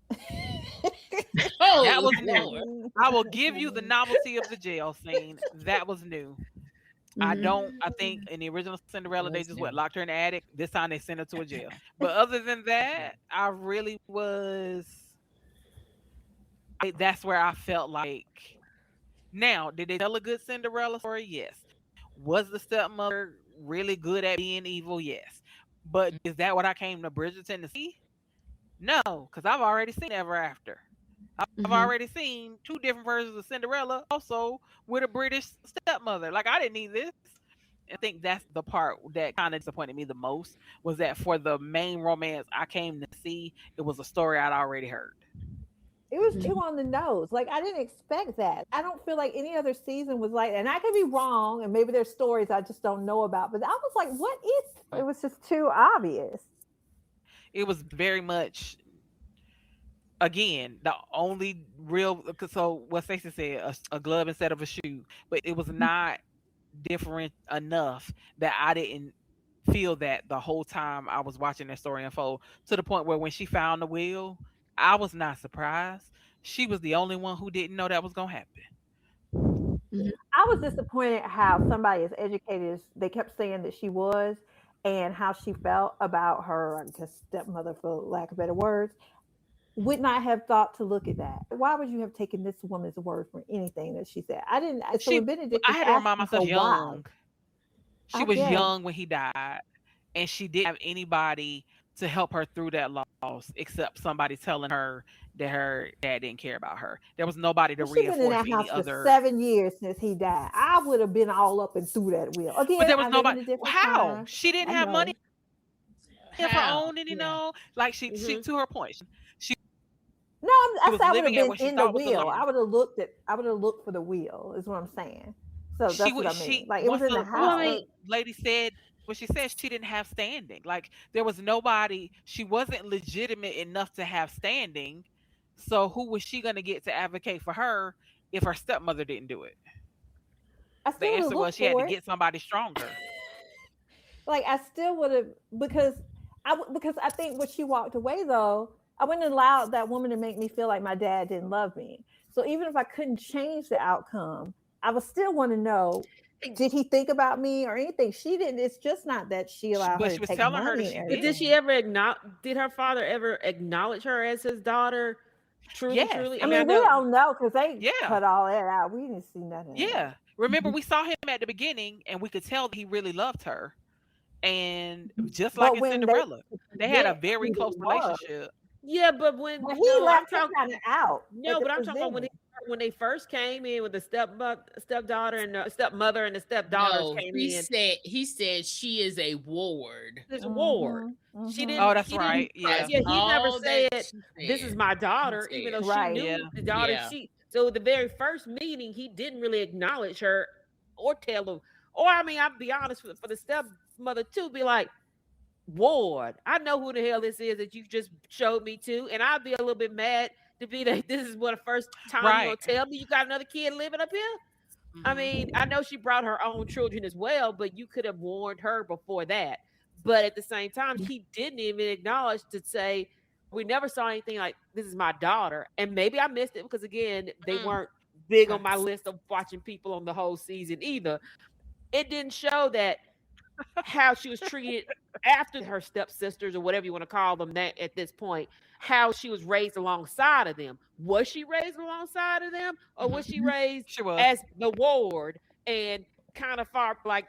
Speaker 3: That was new. I will give you the novelty of the jail scene. That was new. I think in the original Cinderella, they just locked her in the attic. This time they sent her to a jail. But other than that, I really was. That's where I felt like. Now, did they tell a good Cinderella story? Yes. Was the stepmother really good at being evil? Yes. But is that what I came to Bridgerton to see? No, because I've already seen Ever After. I've already seen 2 different versions of Cinderella, also with a British stepmother. Like, I didn't need this. I think that's the part that kind of disappointed me the most, was that for the main romance I came to see, it was a story I'd already heard.
Speaker 2: It was too on the nose. Like, I didn't expect that. I don't feel like any other season was like, and I could be wrong, and maybe there's stories I just don't know about, but I was like, what is, it was just too obvious.
Speaker 3: It was very much, again, the only real, so what Stacey said, a glove instead of a shoe, but it was not different enough that I didn't feel that the whole time I was watching that story unfold, to the point where when she found the wheel, I was not surprised. She was the only one who didn't know that was going to happen.
Speaker 2: I was disappointed how somebody as educated as they kept saying that she was, and how she felt about her, I guess, stepmother, for lack of better words. Would not have thought to look at that. Why would you have taken this woman's word for anything that she said? I didn't. So Benedict,
Speaker 3: I had to remind myself young.
Speaker 2: Why?
Speaker 3: She was young when he died, and she didn't have anybody to help her through that loss except somebody telling her that her dad didn't care about her. There was nobody to reinforce
Speaker 2: been in that house for 7 years since he died. I would have been all up and through that wheel again.
Speaker 3: But there was nobody. How? She didn't have money of her own, and like she to her point.
Speaker 2: No, I would have been in the wheel. I would have looked for the wheel. Is what I'm saying. So that's what I mean. Like, it was in the house.
Speaker 3: Lady said. Well, she said she didn't have standing. Like, there was nobody. She wasn't legitimate enough to have standing. So who was she going to get to advocate for her if her stepmother didn't do it? The answer was she had to get somebody stronger.
Speaker 2: Like, I still would have, because I think when she walked away, though, I wouldn't allow that woman to make me feel like my dad didn't love me. So even if I couldn't change the outcome, I would still want to know, did he think about me or anything? She didn't. It's just not that she allowed her to take money.
Speaker 5: But did she ever did her father ever acknowledge her as his daughter? Truly.
Speaker 2: I mean, we don't know, because they cut all that out. We didn't see nothing.
Speaker 3: Yeah. Remember, we saw him at the beginning, and we could tell that he really loved her. And just like in Cinderella, they had a very close relationship.
Speaker 5: Yeah, but when
Speaker 2: he left her kind of out.
Speaker 5: No, but I'm talking about when they first came in with the stepdaughter and the stepmother and the stepdaughters came in.
Speaker 1: He said she is a ward.
Speaker 5: It's a ward. She didn't.
Speaker 3: Oh, that's right. Yeah.
Speaker 5: He never said this is my daughter, even though she knew the daughter. Yeah. So the very first meeting, he didn't really acknowledge her or tell her. Or I mean, I'll be honest, for the stepmother too, be like, Ward, I know who the hell this is that you just showed me to, and I'd be a little bit mad to be like, this is what the first time you're gonna tell me you got another kid living up here. I mean, I know she brought her own children as well, but you could have warned her before that. But at the same time, he didn't even acknowledge to say, we never saw anything like, this is my daughter. And maybe I missed it because, again, they weren't big on my list of watching people on the whole season either. It didn't show that how she was treated after her stepsisters, or whatever you want to call them that at this point, how she was raised alongside of them. Was she raised alongside of them, or was she raised as the ward and kind of far, like,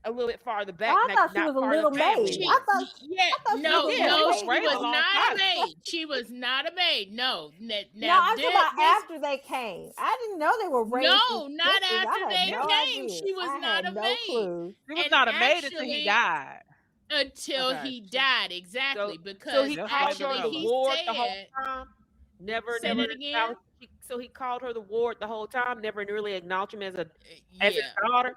Speaker 5: a little bit farther
Speaker 2: Oh,
Speaker 5: back.
Speaker 2: I thought she
Speaker 5: not
Speaker 2: was a
Speaker 5: part of
Speaker 2: little
Speaker 5: the family.
Speaker 2: maid.
Speaker 1: She,
Speaker 2: I thought
Speaker 1: yeah,
Speaker 2: thought she
Speaker 1: no,
Speaker 2: was a
Speaker 1: no,
Speaker 2: little
Speaker 1: she
Speaker 2: maid.
Speaker 1: was
Speaker 3: a long
Speaker 1: not a
Speaker 3: time.
Speaker 1: maid. She was not a maid. No.
Speaker 2: No,
Speaker 1: Now
Speaker 2: I'm talking about after they came. I didn't know they were raised
Speaker 1: no,
Speaker 2: as
Speaker 1: not
Speaker 2: sisters.
Speaker 1: after
Speaker 2: I
Speaker 1: they
Speaker 2: had no
Speaker 1: came.
Speaker 2: idea.
Speaker 1: She was
Speaker 2: I
Speaker 1: not
Speaker 2: had
Speaker 1: a
Speaker 2: no
Speaker 1: maid.
Speaker 2: clue.
Speaker 3: She was
Speaker 1: And
Speaker 3: not a maid until he
Speaker 1: actually,
Speaker 3: died.
Speaker 1: until
Speaker 3: Okay.
Speaker 1: he died, exactly,
Speaker 5: So
Speaker 1: because
Speaker 5: he
Speaker 3: Just
Speaker 5: called
Speaker 3: like
Speaker 5: her the
Speaker 1: actually he
Speaker 5: ward the whole
Speaker 1: said,
Speaker 5: time. Never
Speaker 1: say that again.
Speaker 5: acknowledged. So he called her the ward the whole time. Never really acknowledged him as his
Speaker 1: Yeah,
Speaker 5: daughter.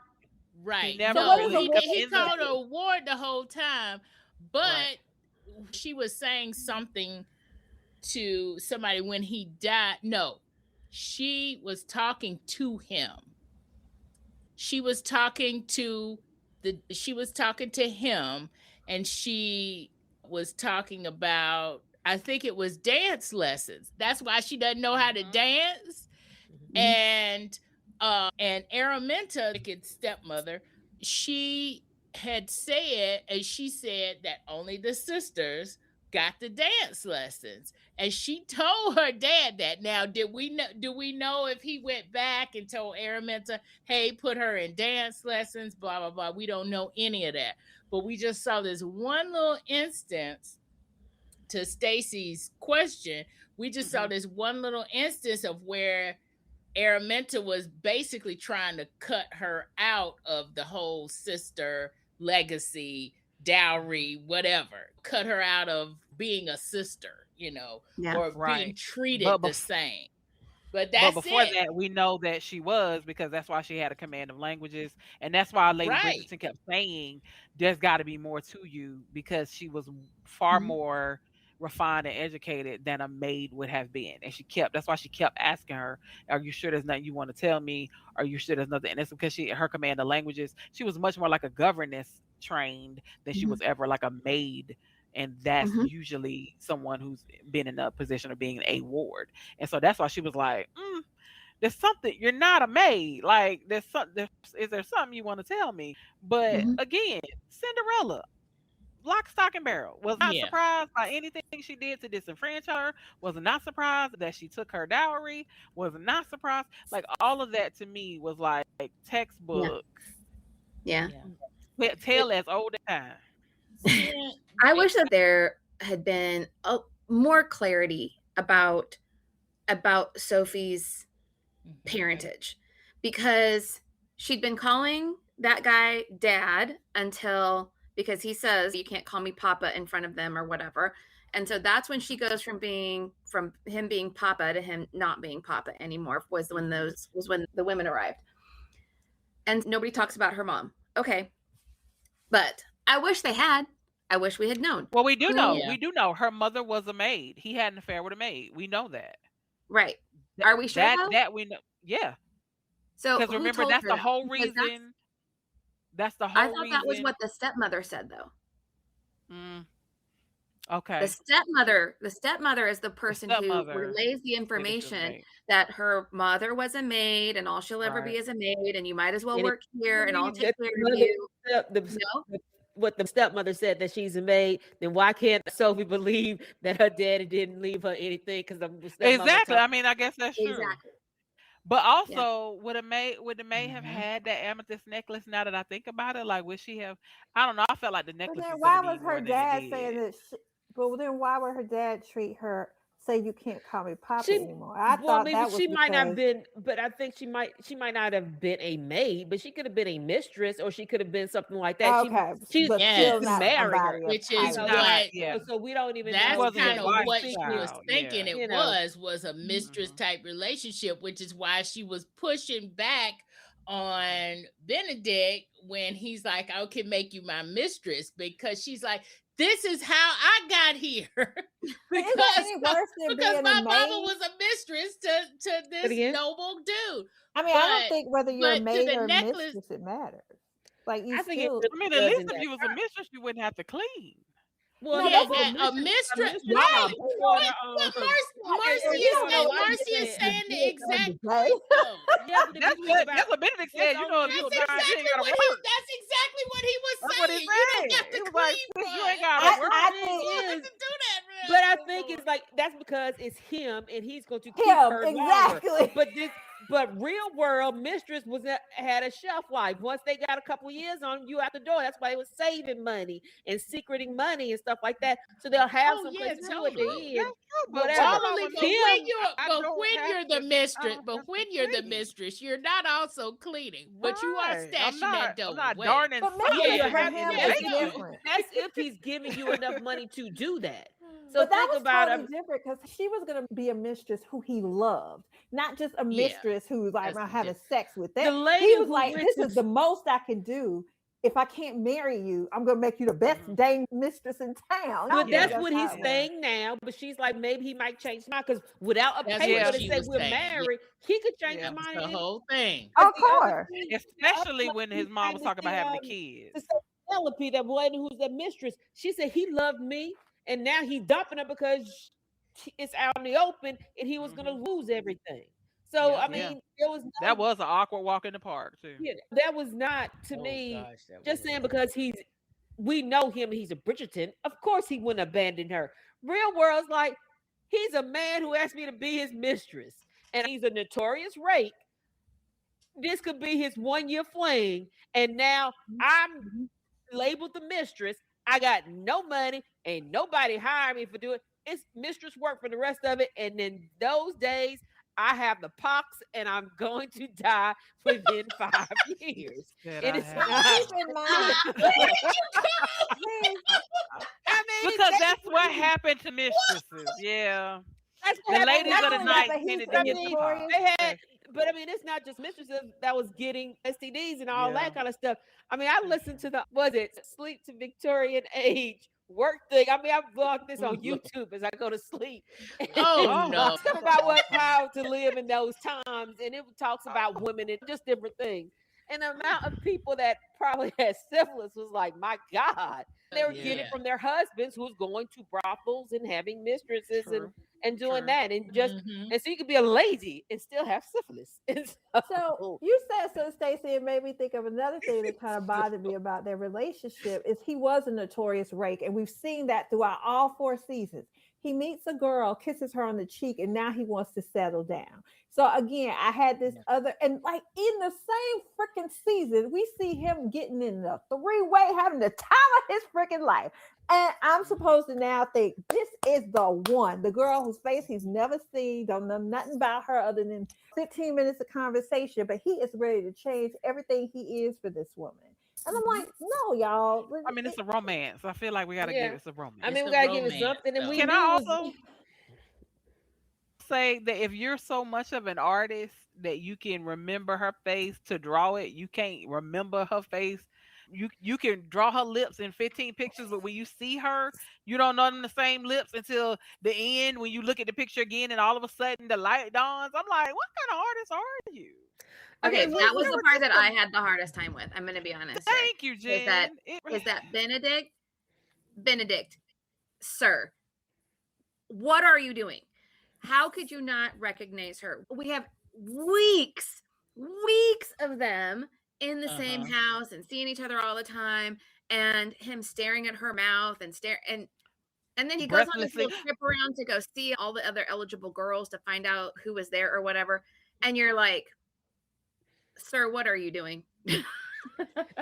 Speaker 1: right.
Speaker 3: never
Speaker 2: So what
Speaker 1: No,
Speaker 2: is a
Speaker 3: really
Speaker 2: ward?
Speaker 1: he
Speaker 3: commended
Speaker 1: called
Speaker 3: her.
Speaker 1: her a ward the whole time, but
Speaker 5: Right.
Speaker 1: she was saying something to somebody when he died. No, she was talking to him. She was talking to him, and she was talking about, I think it was dance lessons. That's why she doesn't know how to dance. And Araminta, Wicked's stepmother, she had said, and she said that only the sisters got the dance lessons, and she told her dad that. Now, do we know if he went back and told Araminta, hey, put her in dance lessons, blah blah blah? We don't know any of that, but we just saw this one little instance. To Stacy's question, we just saw this one little instance of where Araminta was basically trying to cut her out of the whole sister legacy, dowry, whatever. Cut her out of being a sister,
Speaker 4: Yeah.
Speaker 1: or
Speaker 3: Right.
Speaker 1: being treated
Speaker 3: But
Speaker 1: the
Speaker 3: bef-
Speaker 1: same. But
Speaker 3: But
Speaker 1: that's
Speaker 3: before
Speaker 1: it.
Speaker 3: that, we know that she was, because that's why she had a command of languages. And that's why Lady
Speaker 1: Right.
Speaker 3: Bridgerton kept saying, there's got to be more to you, because she was far
Speaker 4: Mhm.
Speaker 3: more refined and educated than a maid would have been. And that's why she kept asking her, are you sure there's nothing you want to tell me? Are you sure there's nothing? And it's because her command of languages, she was much more like a governess trained than she was ever like a maid. And that's
Speaker 4: Mhm.
Speaker 3: usually someone who's been in a position of being a ward. And so that's why she was like, there's something, you're not a maid. Like, is there something you want to tell me? But
Speaker 4: Mhm.
Speaker 3: again, Cinderella, lock, stock, and barrel, was not
Speaker 1: Yeah.
Speaker 3: surprised by anything she did to disenfranchise her, was not surprised that she took her dowry, was not surprised. Like, all of that to me was like textbook,
Speaker 4: Yeah.
Speaker 3: tale as old as time.
Speaker 1: Yeah.
Speaker 4: I wish that there had been more clarity about Sophie's parentage, because she'd been calling that guy dad because he says you can't call me papa in front of them or whatever. And so that's when she goes from him being papa to him not being papa anymore, was when the women arrived. And nobody talks about her mom. Okay. But I wish we had known.
Speaker 3: Well, we do know.
Speaker 1: Yeah.
Speaker 3: We do know her mother was a maid. He had an affair with a maid. We know that.
Speaker 4: Right. Are we sure though?
Speaker 3: That we know. Yeah.
Speaker 4: So
Speaker 3: Because
Speaker 4: who
Speaker 3: remember,
Speaker 4: told
Speaker 3: that's
Speaker 4: her
Speaker 3: the
Speaker 4: that?
Speaker 3: whole
Speaker 4: Because
Speaker 3: reason. That's the whole
Speaker 4: I
Speaker 3: reason.
Speaker 4: thought that was what the stepmother said, though.
Speaker 3: Okay.
Speaker 4: The stepmother is the person who
Speaker 3: stepmother
Speaker 4: relays the
Speaker 3: said that she was a
Speaker 4: information
Speaker 3: maid.
Speaker 4: that her mother was a maid and all she'll ever be
Speaker 3: Right.
Speaker 4: is a maid, and you might as well
Speaker 5: And
Speaker 4: work here and I'll take care of
Speaker 5: Mother-
Speaker 4: you.
Speaker 5: what the stepmother said, that she's a maid, then why can't Sophie believe that her daddy didn't leave her anything? Because the stepmother
Speaker 3: Exactly. I mean, I guess that's true.
Speaker 4: Exactly.
Speaker 3: But also, would the maid have
Speaker 1: Mhm.
Speaker 3: had that amethyst necklace? Now that I think about it, like, would she have? I don't know. I felt like the
Speaker 2: But
Speaker 3: necklace
Speaker 2: then
Speaker 3: was
Speaker 2: why
Speaker 3: gonna
Speaker 2: was
Speaker 3: mean more
Speaker 2: her
Speaker 3: than
Speaker 2: dad
Speaker 3: it
Speaker 2: saying
Speaker 3: did.
Speaker 2: that? But then why would her dad treat her, say you can't call me Papa
Speaker 5: She-
Speaker 2: anymore? I
Speaker 5: well,
Speaker 2: thought
Speaker 5: maybe
Speaker 2: that was
Speaker 5: she might not have
Speaker 2: because-
Speaker 5: been, but I think she might not have been a maid, but she could have been a mistress, or she could have been something like that.
Speaker 2: Okay,
Speaker 5: She's
Speaker 2: but
Speaker 1: Yes.
Speaker 2: still not
Speaker 5: married her,
Speaker 2: somebody of
Speaker 1: Which is
Speaker 2: high
Speaker 3: not-
Speaker 1: what
Speaker 3: yeah.
Speaker 5: So we don't even
Speaker 1: that's
Speaker 5: know.
Speaker 3: wasn't
Speaker 1: kind
Speaker 3: a
Speaker 1: of
Speaker 3: wife
Speaker 1: what she was
Speaker 3: child,
Speaker 1: thinking
Speaker 3: yeah.
Speaker 1: it
Speaker 5: You know.
Speaker 1: was a mistress
Speaker 3: Mhm.
Speaker 1: type relationship, which is why she was pushing back on Benedict when he's like, I can make you my mistress, because she's like, this is how I got here.
Speaker 2: But is that any worse than
Speaker 1: because
Speaker 2: being
Speaker 1: my
Speaker 2: a
Speaker 1: mama
Speaker 2: maid?
Speaker 1: was a mistress to this
Speaker 5: again?
Speaker 1: noble dude.
Speaker 2: I mean, I
Speaker 1: but-
Speaker 2: don't think whether you're a
Speaker 1: but to
Speaker 2: maid
Speaker 1: the
Speaker 2: or a
Speaker 1: necklace-
Speaker 2: mistress, it matters. Like you
Speaker 5: I think it
Speaker 2: still.
Speaker 5: really
Speaker 3: I mean, at
Speaker 5: does
Speaker 3: least
Speaker 5: in
Speaker 3: if
Speaker 5: that
Speaker 3: you was a mistress, you wouldn't have to clean.
Speaker 5: Well,
Speaker 2: No,
Speaker 5: yeah,
Speaker 2: that's
Speaker 5: but
Speaker 1: a mistress,
Speaker 5: job
Speaker 1: right?
Speaker 5: before the,
Speaker 1: But Marcy
Speaker 2: you don't know what
Speaker 1: is
Speaker 2: you're
Speaker 1: saying the
Speaker 2: saying.
Speaker 1: exact
Speaker 2: Right?
Speaker 1: point, though.
Speaker 5: Yeah, but if
Speaker 3: That's
Speaker 5: you think
Speaker 3: what Benedict said. You know, if
Speaker 5: That's
Speaker 3: you
Speaker 1: That's
Speaker 3: die, you ain't gotta work.
Speaker 1: that's exactly what he was
Speaker 3: That's what he
Speaker 1: saying. You don't
Speaker 3: said.
Speaker 1: got to
Speaker 3: He was like,
Speaker 1: clean,
Speaker 3: you
Speaker 1: bro.
Speaker 3: ain't gotta
Speaker 2: I
Speaker 3: work.
Speaker 2: think
Speaker 1: You don't have to do that, man.
Speaker 5: But I think it's like that's because it's him and he's going to keep
Speaker 2: Him,
Speaker 5: her
Speaker 2: exactly.
Speaker 5: longer. But real world Mistress had a shelf life. Once they got a couple years on you out the door, that's why they was saving money and secreting money and stuff like that. So they'll have some place to do at the end.
Speaker 3: But
Speaker 5: Whatever.
Speaker 1: Totally, but when you're the mistress, you're not also cleaning, but you are stashing that dough.
Speaker 3: I'm not
Speaker 1: away.
Speaker 3: darn and
Speaker 2: But maybe
Speaker 5: Yeah,
Speaker 2: for him it's different.
Speaker 5: That's if he's giving you enough money to do that. So
Speaker 2: But that
Speaker 5: think
Speaker 2: was
Speaker 5: about
Speaker 2: totally different because she was going to be a mistress who he loved, not just a mistress who's like
Speaker 1: That's
Speaker 2: having
Speaker 1: different.
Speaker 2: sex with that.
Speaker 5: The lady
Speaker 2: He was
Speaker 5: who
Speaker 2: like,
Speaker 5: went
Speaker 2: this
Speaker 5: to-
Speaker 2: is the most I can do. If I can't marry you, I'm going to make you the best dang mistress in town.
Speaker 5: But
Speaker 2: Yeah,
Speaker 5: that's what he's
Speaker 2: how it
Speaker 5: saying now. But she's like, maybe he might change his mind because without a
Speaker 1: That's
Speaker 5: paper
Speaker 1: what
Speaker 5: to
Speaker 1: she
Speaker 5: say
Speaker 1: was
Speaker 5: we're
Speaker 1: saying.
Speaker 5: married, he could change
Speaker 3: Yeah.
Speaker 5: his
Speaker 1: That's
Speaker 5: mind.
Speaker 1: the
Speaker 5: at any
Speaker 1: whole thing.
Speaker 2: Of course.
Speaker 3: especially when his mom was talking about having the
Speaker 5: To
Speaker 3: kids.
Speaker 5: say Penelope, that boy who's the mistress, she said he loved me, and now he's dumping her because it's out in the open, and he was going to lose everything. So
Speaker 1: Yeah.
Speaker 5: I mean, there was
Speaker 3: That was an awkward walk in the park too.
Speaker 5: yeah, that was not to me. Just saying because we know him, he's a Bridgerton. Of course, he wouldn't abandon her. Real world's like he's a man who asked me to be his mistress, and he's a notorious rake. This could be his 1-year fling, and now I'm labeled the mistress. I got no money, ain't nobody hiring me for doing it. It's mistress work for the rest of it, and then those days I have the pox, and I'm going to die within 5 years. It is not.
Speaker 2: Keep in mind.
Speaker 5: I mean,
Speaker 3: Because that's what happened to mistresses. Yeah.
Speaker 5: that's
Speaker 3: The
Speaker 5: what happened.
Speaker 3: ladies
Speaker 2: Not
Speaker 3: of the
Speaker 2: only that,
Speaker 3: night
Speaker 2: but he's
Speaker 3: tended to get the
Speaker 2: notorious.
Speaker 3: pop.
Speaker 5: They had, but I mean, it's not just mistresses that was getting STDs and all
Speaker 3: Yeah.
Speaker 5: that kind of stuff. I mean, I listened to Sleep to Victorian Age work thing. I mean, I vlog this on YouTube as I go to sleep.
Speaker 1: Oh no.
Speaker 5: It's talking about how to live in those times, and it talks about women and just different things. And the amount of people that probably had syphilis was like, my God, they were getting it from their husbands who's going to brothels and having mistresses and doing
Speaker 3: True.
Speaker 5: that, and just and so you could be a lady and still have syphilis. And
Speaker 2: So you said so, Stacey, it made me think of another thing that kind of bothered me about their relationship is he was a notorious rake, and we've seen that throughout all 4 seasons. He meets a girl, kisses her on the cheek, and now he wants to settle down. So again, I had this other, and like in the same freaking season, we see him getting in the 3-way, having the time of his freaking life. And I'm supposed to now think this is the one, the girl whose face he's never seen, don't know nothing about her other than 15 minutes of conversation, but he is ready to change everything he is for this woman. And I'm like, no, y'all.
Speaker 3: I mean, it's a romance. I feel like we gotta give it some romance.
Speaker 5: I mean, we
Speaker 1: It's a
Speaker 5: gotta give it
Speaker 1: romance,
Speaker 5: something. And
Speaker 1: though.
Speaker 5: we
Speaker 3: Can
Speaker 5: knew
Speaker 3: I
Speaker 5: it was-
Speaker 3: also say that if you're so much of an artist that you can remember her face to draw it, you can't remember her face. You can draw her lips in 15 pictures, but when you see her, you don't know them the same lips until the end when you look at the picture again and all of a sudden the light dawns. I'm like, what kind of artist are you?
Speaker 4: Okay, that was the part that I had the hardest time with. I'm going to be honest. here.
Speaker 3: Thank you, Jen.
Speaker 4: Is that Benedict, sir, what are you doing? How could you not recognize her? We have weeks of them in the same house and seeing each other all the time, and him staring at her mouth and and then he goes on this little trip around to go see all the other eligible girls to find out who was there or whatever. And you're like, sir, what are you doing?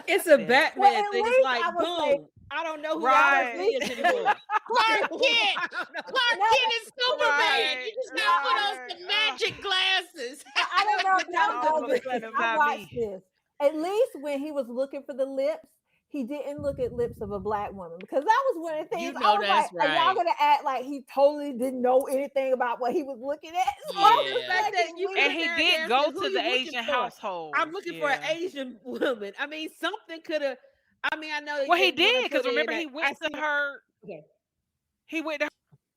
Speaker 5: It's a Batman
Speaker 2: Well, at
Speaker 5: thing.
Speaker 2: least
Speaker 5: It's like,
Speaker 2: I would say-
Speaker 5: boom. I don't know who
Speaker 3: Right.
Speaker 5: Alice is anymore.
Speaker 1: Clark Kent. Clark Kent is Superman.
Speaker 3: Right.
Speaker 1: You just gotta put on some magic glasses.
Speaker 2: I don't know if y'all know this.
Speaker 3: That's
Speaker 2: I
Speaker 3: not
Speaker 2: watched
Speaker 3: me.
Speaker 2: this. At least when he was looking for the lips, he didn't look at lips of a black woman, because that was one of the things
Speaker 1: You
Speaker 2: I
Speaker 1: know
Speaker 2: was
Speaker 1: that's
Speaker 2: like, are y'all
Speaker 1: right.
Speaker 2: gonna act like he totally didn't know anything about what he was looking at? So I was
Speaker 1: Yeah.
Speaker 2: like,
Speaker 5: Like that, you
Speaker 2: weird.
Speaker 3: And he
Speaker 5: There,
Speaker 3: did
Speaker 5: there,
Speaker 3: go
Speaker 5: who
Speaker 3: to
Speaker 5: you
Speaker 3: the
Speaker 5: looking
Speaker 3: Asian
Speaker 5: for?
Speaker 3: household.
Speaker 5: I'm looking for an Asian woman. I mean, something could have. I mean, I know.
Speaker 3: Well, he
Speaker 5: they wanna
Speaker 3: did, because
Speaker 5: put in
Speaker 3: remember
Speaker 5: that-
Speaker 3: he went
Speaker 5: I
Speaker 3: to
Speaker 5: see-
Speaker 3: her.
Speaker 5: Okay.
Speaker 3: He went to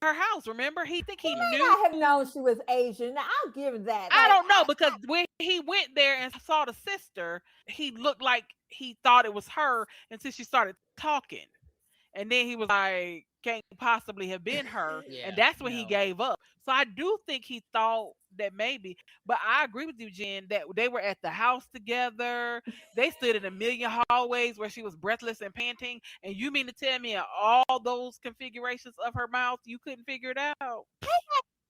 Speaker 3: her house. Remember, he
Speaker 2: I
Speaker 3: knew.
Speaker 2: have known she was Asian. Now, I'll give that.
Speaker 3: I
Speaker 2: Like,
Speaker 3: don't know, because when he went there and saw the sister, he looked like he thought it was her until she started talking, and then he was like, "Can't possibly have been her,"
Speaker 1: Yeah,
Speaker 3: and that's when he
Speaker 1: no.
Speaker 3: gave up. So I do think he thought that maybe, but I agree with you, Jen, that they were at the house together. They stood in a million hallways where she was breathless and panting. And you mean to tell me in all those configurations of her mouth, you couldn't figure it out?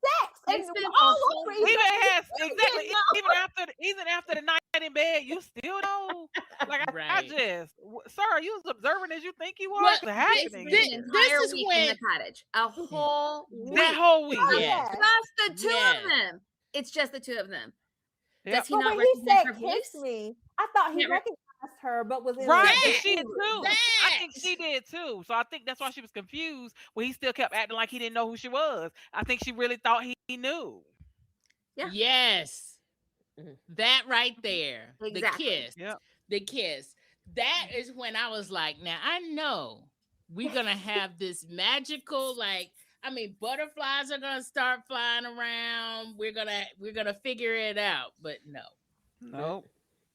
Speaker 2: Sex
Speaker 4: They
Speaker 2: and
Speaker 4: spent a
Speaker 2: all
Speaker 4: whole
Speaker 2: over
Speaker 3: Even
Speaker 2: each other.
Speaker 3: has exactly
Speaker 2: You know?
Speaker 3: even after the night in bed, you still know. Like I
Speaker 1: Right.
Speaker 3: just, sir, you as observant as you think you are.
Speaker 1: Well,
Speaker 3: What's
Speaker 4: They
Speaker 3: happening
Speaker 4: spent
Speaker 3: here?
Speaker 4: an
Speaker 1: this
Speaker 4: entire
Speaker 1: is
Speaker 4: week in
Speaker 1: when
Speaker 4: the cottage. A whole
Speaker 3: That
Speaker 4: week.
Speaker 3: whole week.
Speaker 1: yes,
Speaker 4: Just the two
Speaker 1: yes.
Speaker 4: of them. It's just the two of them.
Speaker 3: Yep.
Speaker 4: Does he
Speaker 2: But
Speaker 4: not
Speaker 2: when he
Speaker 4: recognize her
Speaker 2: said kiss
Speaker 4: voice?
Speaker 2: me, I thought he
Speaker 4: Can't re-
Speaker 2: recognized her, but was in
Speaker 3: Right,
Speaker 2: a
Speaker 3: and
Speaker 1: That
Speaker 3: she did too. I think
Speaker 1: that
Speaker 3: she did too. So I think that's why she was confused when he still kept acting like he didn't know who she was. I think she really thought he knew.
Speaker 4: Yeah.
Speaker 1: yes,
Speaker 5: Mhm.
Speaker 1: that right there,
Speaker 4: Exactly.
Speaker 3: Yep.
Speaker 1: the kiss. That is when I was like, now I know we're gonna have this magical, like, I mean, butterflies are gonna start flying around. We're gonna figure it out, but no.
Speaker 3: Nope.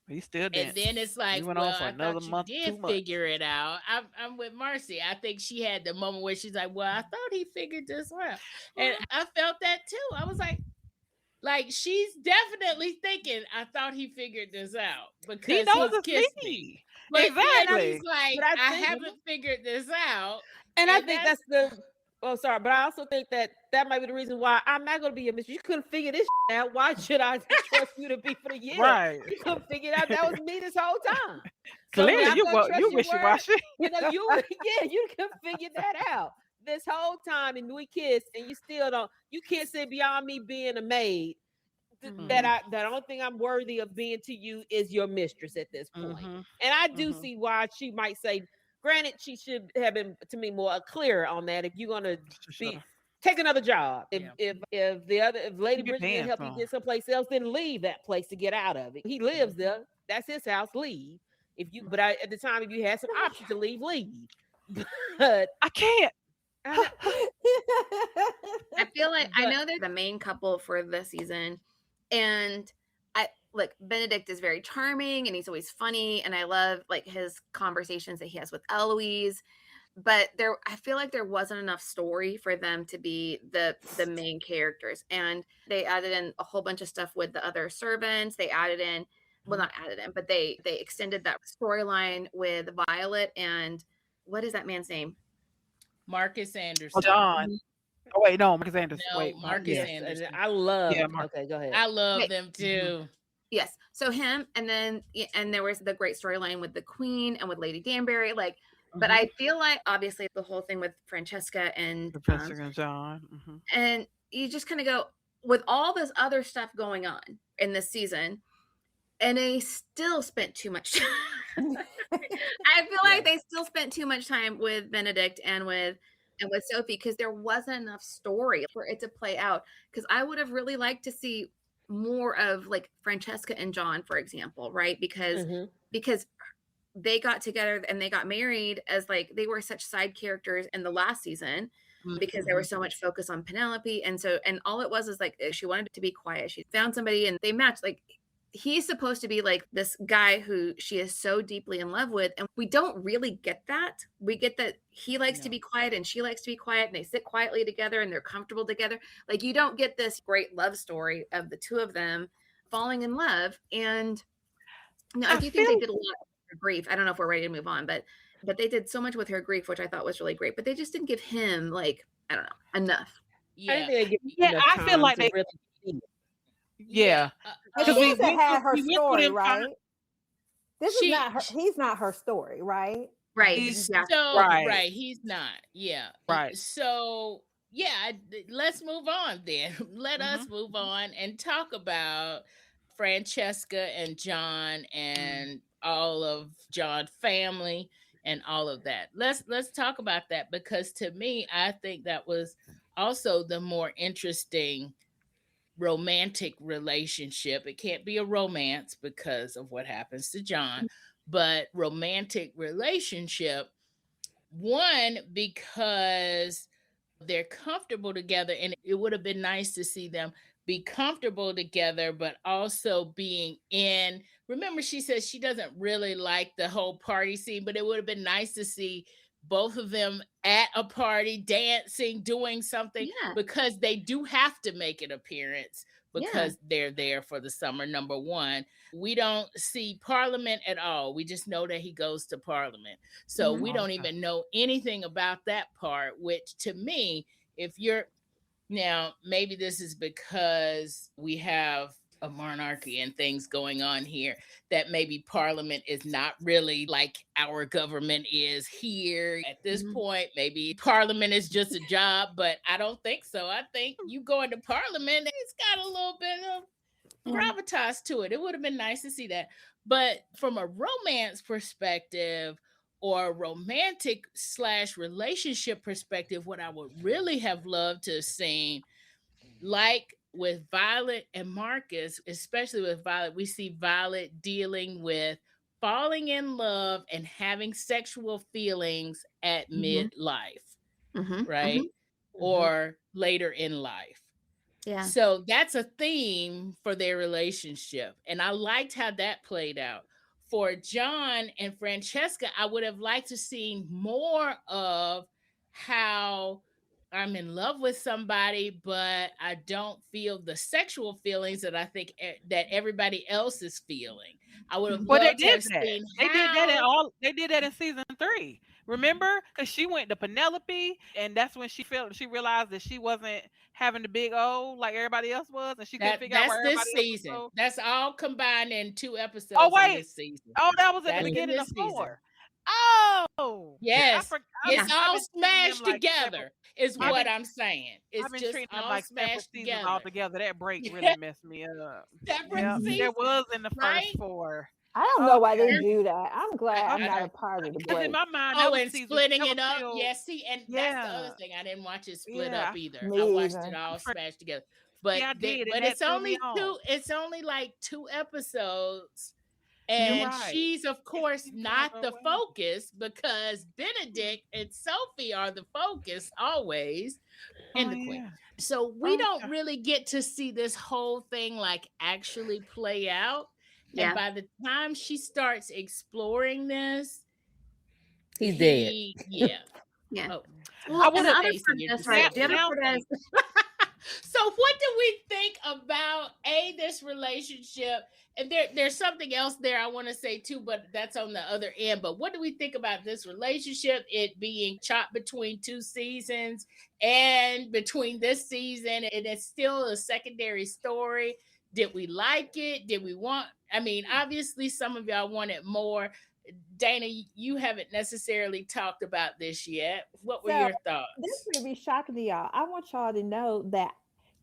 Speaker 3: He still
Speaker 1: And
Speaker 3: didn't.
Speaker 1: then it's
Speaker 3: He
Speaker 1: like,
Speaker 3: went on
Speaker 1: well,
Speaker 3: for
Speaker 1: I
Speaker 3: another
Speaker 1: thought you
Speaker 3: month,
Speaker 1: did
Speaker 3: 2 months.
Speaker 1: figure it out. I'm with Marcy. I think she had the moment where she's like, well, I thought he figured this out. And I felt that too. I was like she's definitely thinking, I thought he figured this out
Speaker 3: He
Speaker 1: because
Speaker 3: knows
Speaker 1: he's
Speaker 3: it's
Speaker 1: kissed me.
Speaker 3: me.
Speaker 1: But then he's
Speaker 3: Exactly.
Speaker 1: like,
Speaker 5: But I
Speaker 1: I
Speaker 5: think,
Speaker 1: haven't figured this out.
Speaker 5: and I
Speaker 1: And
Speaker 5: think
Speaker 1: that's
Speaker 5: that's the. Oh, sorry, but I also think that might be the reason why I'm not going to be a mistress. You couldn't figure this out. Why should I trust you to be for the year?
Speaker 3: Right.
Speaker 5: You couldn't figure it out. That was me this whole time. So
Speaker 3: Clearly,
Speaker 5: I'm gonna trust
Speaker 3: you
Speaker 5: your
Speaker 3: wishy
Speaker 5: word.
Speaker 3: washy.
Speaker 5: You know, you couldn't figure that out this whole time, and we kissed, and you still don't. You can't say beyond me being a maid that the only thing I'm worthy of being to you is your mistress at this point.
Speaker 3: Mhm.
Speaker 5: And I do
Speaker 3: Mhm.
Speaker 5: see why she might say. Granted, she should have been to me more clear on that. If you're gonna be take another job, if Lady
Speaker 3: Keep your
Speaker 5: Bridget didn't
Speaker 3: pants
Speaker 5: help you
Speaker 3: on.
Speaker 5: get someplace else, then leave that place to get out of it. He lives there. That's his house. Leave. If you, but at the time, if you had some option to leave, leave. But
Speaker 3: I can't.
Speaker 4: I feel like I
Speaker 5: But-
Speaker 4: know they're the main couple for the season, and Benedict is very charming and he's always funny, and I love like his conversations that he has with Eloise. But I feel like there wasn't enough story for them to be the main characters, and they added in a whole bunch of stuff with the other servants. They added in, well, not added in, but they extended that storyline with Violet and what is that man's name?
Speaker 1: Marcus Anderson.
Speaker 3: Oh, John. Oh wait, no, Marcus Anderson.
Speaker 1: No,
Speaker 3: Wait,
Speaker 1: Marcus
Speaker 5: yes,
Speaker 1: Anderson.
Speaker 5: and I love.
Speaker 3: Yeah, Mark.
Speaker 5: Okay, go ahead.
Speaker 1: I love
Speaker 4: Wait.
Speaker 1: them too.
Speaker 4: Yes. So him, and there was the great storyline with the Queen and with Lady Danbury. Like, but I feel like obviously the whole thing with Francesca and
Speaker 3: Francesca and John.
Speaker 4: and you just kind of go with all this other stuff going on in this season, and they still spent too much time. I feel like they still spent too much time with Benedict and with Sophie because there wasn't enough story for it to play out. Because I would have really liked to see more of like Francesca and John, for example, right? Because they got together and they got married as like they were such side characters in the last season because there was so much focus on Penelope. And all it was is like she wanted to be quiet. She found somebody and they matched. Like he's supposed to be like this guy who she is so deeply in love with. And we don't really get that. We get that he likes to be quiet and she likes to be quiet and they sit quietly together and they're comfortable together. Like you don't get this great love story of the two of them falling in love. And I do think they did a lot with her grief. I don't know if we're ready to move on, but they did so much with her grief, which I thought was really great. But they just didn't give him like, I don't know, enough.
Speaker 1: Yeah.
Speaker 3: I feel like they
Speaker 5: really.
Speaker 3: Yeah.
Speaker 2: Because
Speaker 3: we
Speaker 2: had her
Speaker 3: went through
Speaker 2: story,
Speaker 3: them
Speaker 2: right? This is not her. He's not her story, right?
Speaker 4: Right.
Speaker 1: Right. He's not. Yeah.
Speaker 3: Right.
Speaker 1: So let's move on then. Let us move on and talk about Francesca and John and all of John's family and all of that. Let's talk about that because to me, I think that was also the more interesting romantic relationship. It can't be a romance because of what happens to John, but romantic relationship. One, because they're comfortable together, and it would have been nice to see them be comfortable together, but also being in. Remember, she says she doesn't really like the whole party scene, but it would have been nice to see both of them at a party, dancing, doing something,
Speaker 4: Yeah.
Speaker 1: because they do have to make an appearance because they're there for the summer. Number one, we don't see Parliament at all. We just know that he goes to Parliament. So we don't even know anything about that part, which to me, if you're now, maybe this is because we have a monarchy and things going on here, that maybe Parliament is not really like our government is here at this point. Maybe Parliament is just a job, but I don't think so. I think you go into Parliament, it's got a little bit of gravitas to it. It would have been nice to see that. But from a romance perspective, or a romantic / relationship perspective, what I would really have loved to have seen, like with Violet and Marcus, especially with Violet, we see Violet dealing with falling in love and having sexual feelings at midlife, right? Or later in life.
Speaker 4: Yeah.
Speaker 1: So that's a theme for their relationship. And I liked how that played out. For John and Francesca, I would have liked to see more of how I'm in love with somebody, but I don't feel the sexual feelings that I think that everybody else is feeling. I would have
Speaker 3: Well,
Speaker 1: loved
Speaker 3: they
Speaker 1: to have
Speaker 3: did that.
Speaker 1: seen
Speaker 3: They did that in
Speaker 1: how
Speaker 3: they did that in season 3. Remember? Because she went to Penelope, and that's when she realized that she wasn't having the big O like everybody else was, and she couldn't figure out
Speaker 1: that's
Speaker 3: where
Speaker 1: this
Speaker 3: everybody else was
Speaker 1: season.
Speaker 3: going.
Speaker 1: That's all combined in 2
Speaker 3: Oh
Speaker 1: episodes in
Speaker 3: wait,
Speaker 1: this season.
Speaker 3: oh that was at the
Speaker 1: That's in
Speaker 3: beginning
Speaker 1: this
Speaker 3: of
Speaker 1: season.
Speaker 3: 4. Oh,
Speaker 1: Yes,
Speaker 3: I've
Speaker 1: it's all
Speaker 3: been treating them
Speaker 1: smashed
Speaker 3: like
Speaker 1: together, is
Speaker 3: I've
Speaker 1: what
Speaker 3: been
Speaker 1: I'm saying. It's
Speaker 3: I've been
Speaker 1: just
Speaker 3: treating them
Speaker 1: all
Speaker 3: like separate
Speaker 1: smashed
Speaker 3: seasons
Speaker 1: together.
Speaker 3: altogether. That break really messed me up.
Speaker 1: Separate
Speaker 3: Yep,
Speaker 1: seasons,
Speaker 3: there was in the first
Speaker 1: right?
Speaker 3: 4.
Speaker 2: I don't know why they
Speaker 3: Okay,
Speaker 2: do that. I'm glad I'm not
Speaker 3: okay.
Speaker 2: a part of the
Speaker 3: Because in
Speaker 2: break.
Speaker 3: my mind, that
Speaker 1: Oh,
Speaker 3: was
Speaker 1: and
Speaker 3: season.
Speaker 1: splitting
Speaker 3: That was
Speaker 1: it up.
Speaker 3: still,
Speaker 1: Yes, see, and that's the other
Speaker 3: yeah,
Speaker 1: thing. I didn't watch it split
Speaker 3: yeah.
Speaker 1: up either. I
Speaker 2: Me
Speaker 1: watched it
Speaker 2: either.
Speaker 1: all
Speaker 3: For,
Speaker 1: smashed together. But
Speaker 3: yeah, I did, and
Speaker 1: but
Speaker 3: that
Speaker 1: it's
Speaker 3: threw me
Speaker 1: only
Speaker 3: off.
Speaker 1: it's only like 2 episodes.
Speaker 3: You're
Speaker 1: And
Speaker 3: right.
Speaker 1: she's, of
Speaker 3: It
Speaker 1: course,
Speaker 3: seems kind
Speaker 1: not
Speaker 3: of
Speaker 1: the
Speaker 3: way.
Speaker 1: focus, because Benedict and Sophie are the focus always in
Speaker 3: Oh
Speaker 1: the Queen.
Speaker 3: yeah.
Speaker 1: So we don't
Speaker 3: Okay.
Speaker 1: really get to see this whole thing like actually play out. And
Speaker 4: Yeah.
Speaker 1: by the time she starts exploring this,
Speaker 5: He's dead.
Speaker 1: yeah.
Speaker 4: Yeah.
Speaker 1: Oh,
Speaker 4: Well,
Speaker 3: I
Speaker 4: and
Speaker 3: would
Speaker 4: the
Speaker 3: have.
Speaker 4: other
Speaker 1: Stacey,
Speaker 4: part
Speaker 1: you're
Speaker 4: is right. The other
Speaker 3: Now,
Speaker 4: part is
Speaker 1: so what do we think about this relationship? And there's something else there I want to say too, but that's on the other end. But what do we think about this relationship, it being chopped between 2 seasons and between this season, and it's still a secondary story? Did we like it? Did we want, I mean, obviously some of y'all wanted more. Dana, you haven't necessarily talked about this yet. What were
Speaker 2: So
Speaker 1: your
Speaker 2: this
Speaker 1: thoughts?
Speaker 2: may be shocking to y'all. I want y'all to know that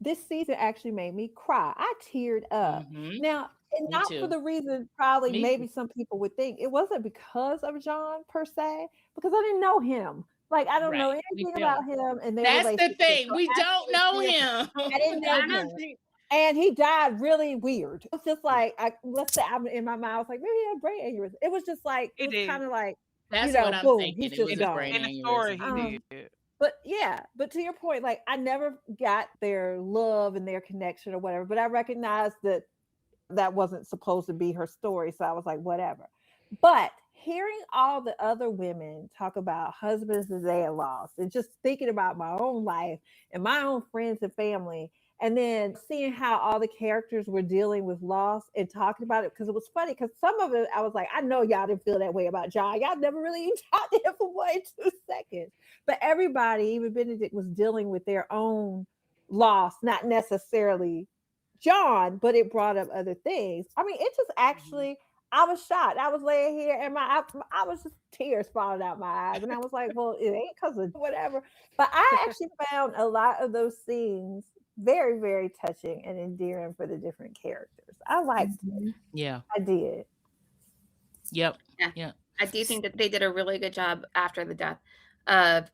Speaker 2: this season actually made me cry. I teared up.
Speaker 1: Mm-hmm.
Speaker 2: Now, and
Speaker 1: Me
Speaker 2: not for
Speaker 1: too.
Speaker 2: the reason probably
Speaker 1: Me
Speaker 2: maybe
Speaker 1: too.
Speaker 2: some people would think. It wasn't because of John per se, because I didn't know him. Like I don't know
Speaker 1: Right. Me
Speaker 2: anything
Speaker 1: too.
Speaker 2: about him and their
Speaker 1: That's the
Speaker 2: relationship.
Speaker 1: thing.
Speaker 2: So
Speaker 1: We don't know
Speaker 2: actually,
Speaker 1: him.
Speaker 2: I didn't know
Speaker 1: That's
Speaker 2: him.
Speaker 1: the thing.
Speaker 2: And he died really weird. It's just like let's say I'm in my mind, I was like, maybe he had a brain aneurysm. It was just like
Speaker 3: he
Speaker 2: it was
Speaker 3: did.
Speaker 2: kind of like,
Speaker 1: That's what I'm
Speaker 2: boom,
Speaker 1: thinking.
Speaker 2: he's
Speaker 1: It
Speaker 2: just
Speaker 1: was a brain
Speaker 3: In the
Speaker 2: gone.
Speaker 3: story,
Speaker 1: aneurysm.
Speaker 3: he did.
Speaker 2: But yeah, but to your point, like I never got their love and their connection or whatever, but I recognized that that wasn't supposed to be her story. So I was like, whatever. But hearing all the other women talk about husbands that they had lost and just thinking about my own life and my own friends and family, and then seeing how all the characters were dealing with loss and talking about it, because it was funny, because some of it I was like, I know y'all didn't feel that way about John. Y'all never really even talked to him for 1 or 2 seconds. But everybody, even Benedict, was dealing with their own loss, not necessarily John, but it brought up other things. I mean, it just actually, I was shocked. I was laying here and I was just tears falling out my eyes. And I was like, well, it ain't because of whatever. But I actually found a lot of those scenes very, very touching and endearing for the different characters. I liked it.
Speaker 1: Yeah.
Speaker 2: I did.
Speaker 1: Yep.
Speaker 4: Yeah.
Speaker 1: Yeah.
Speaker 4: I do think that they did a really good job after the death of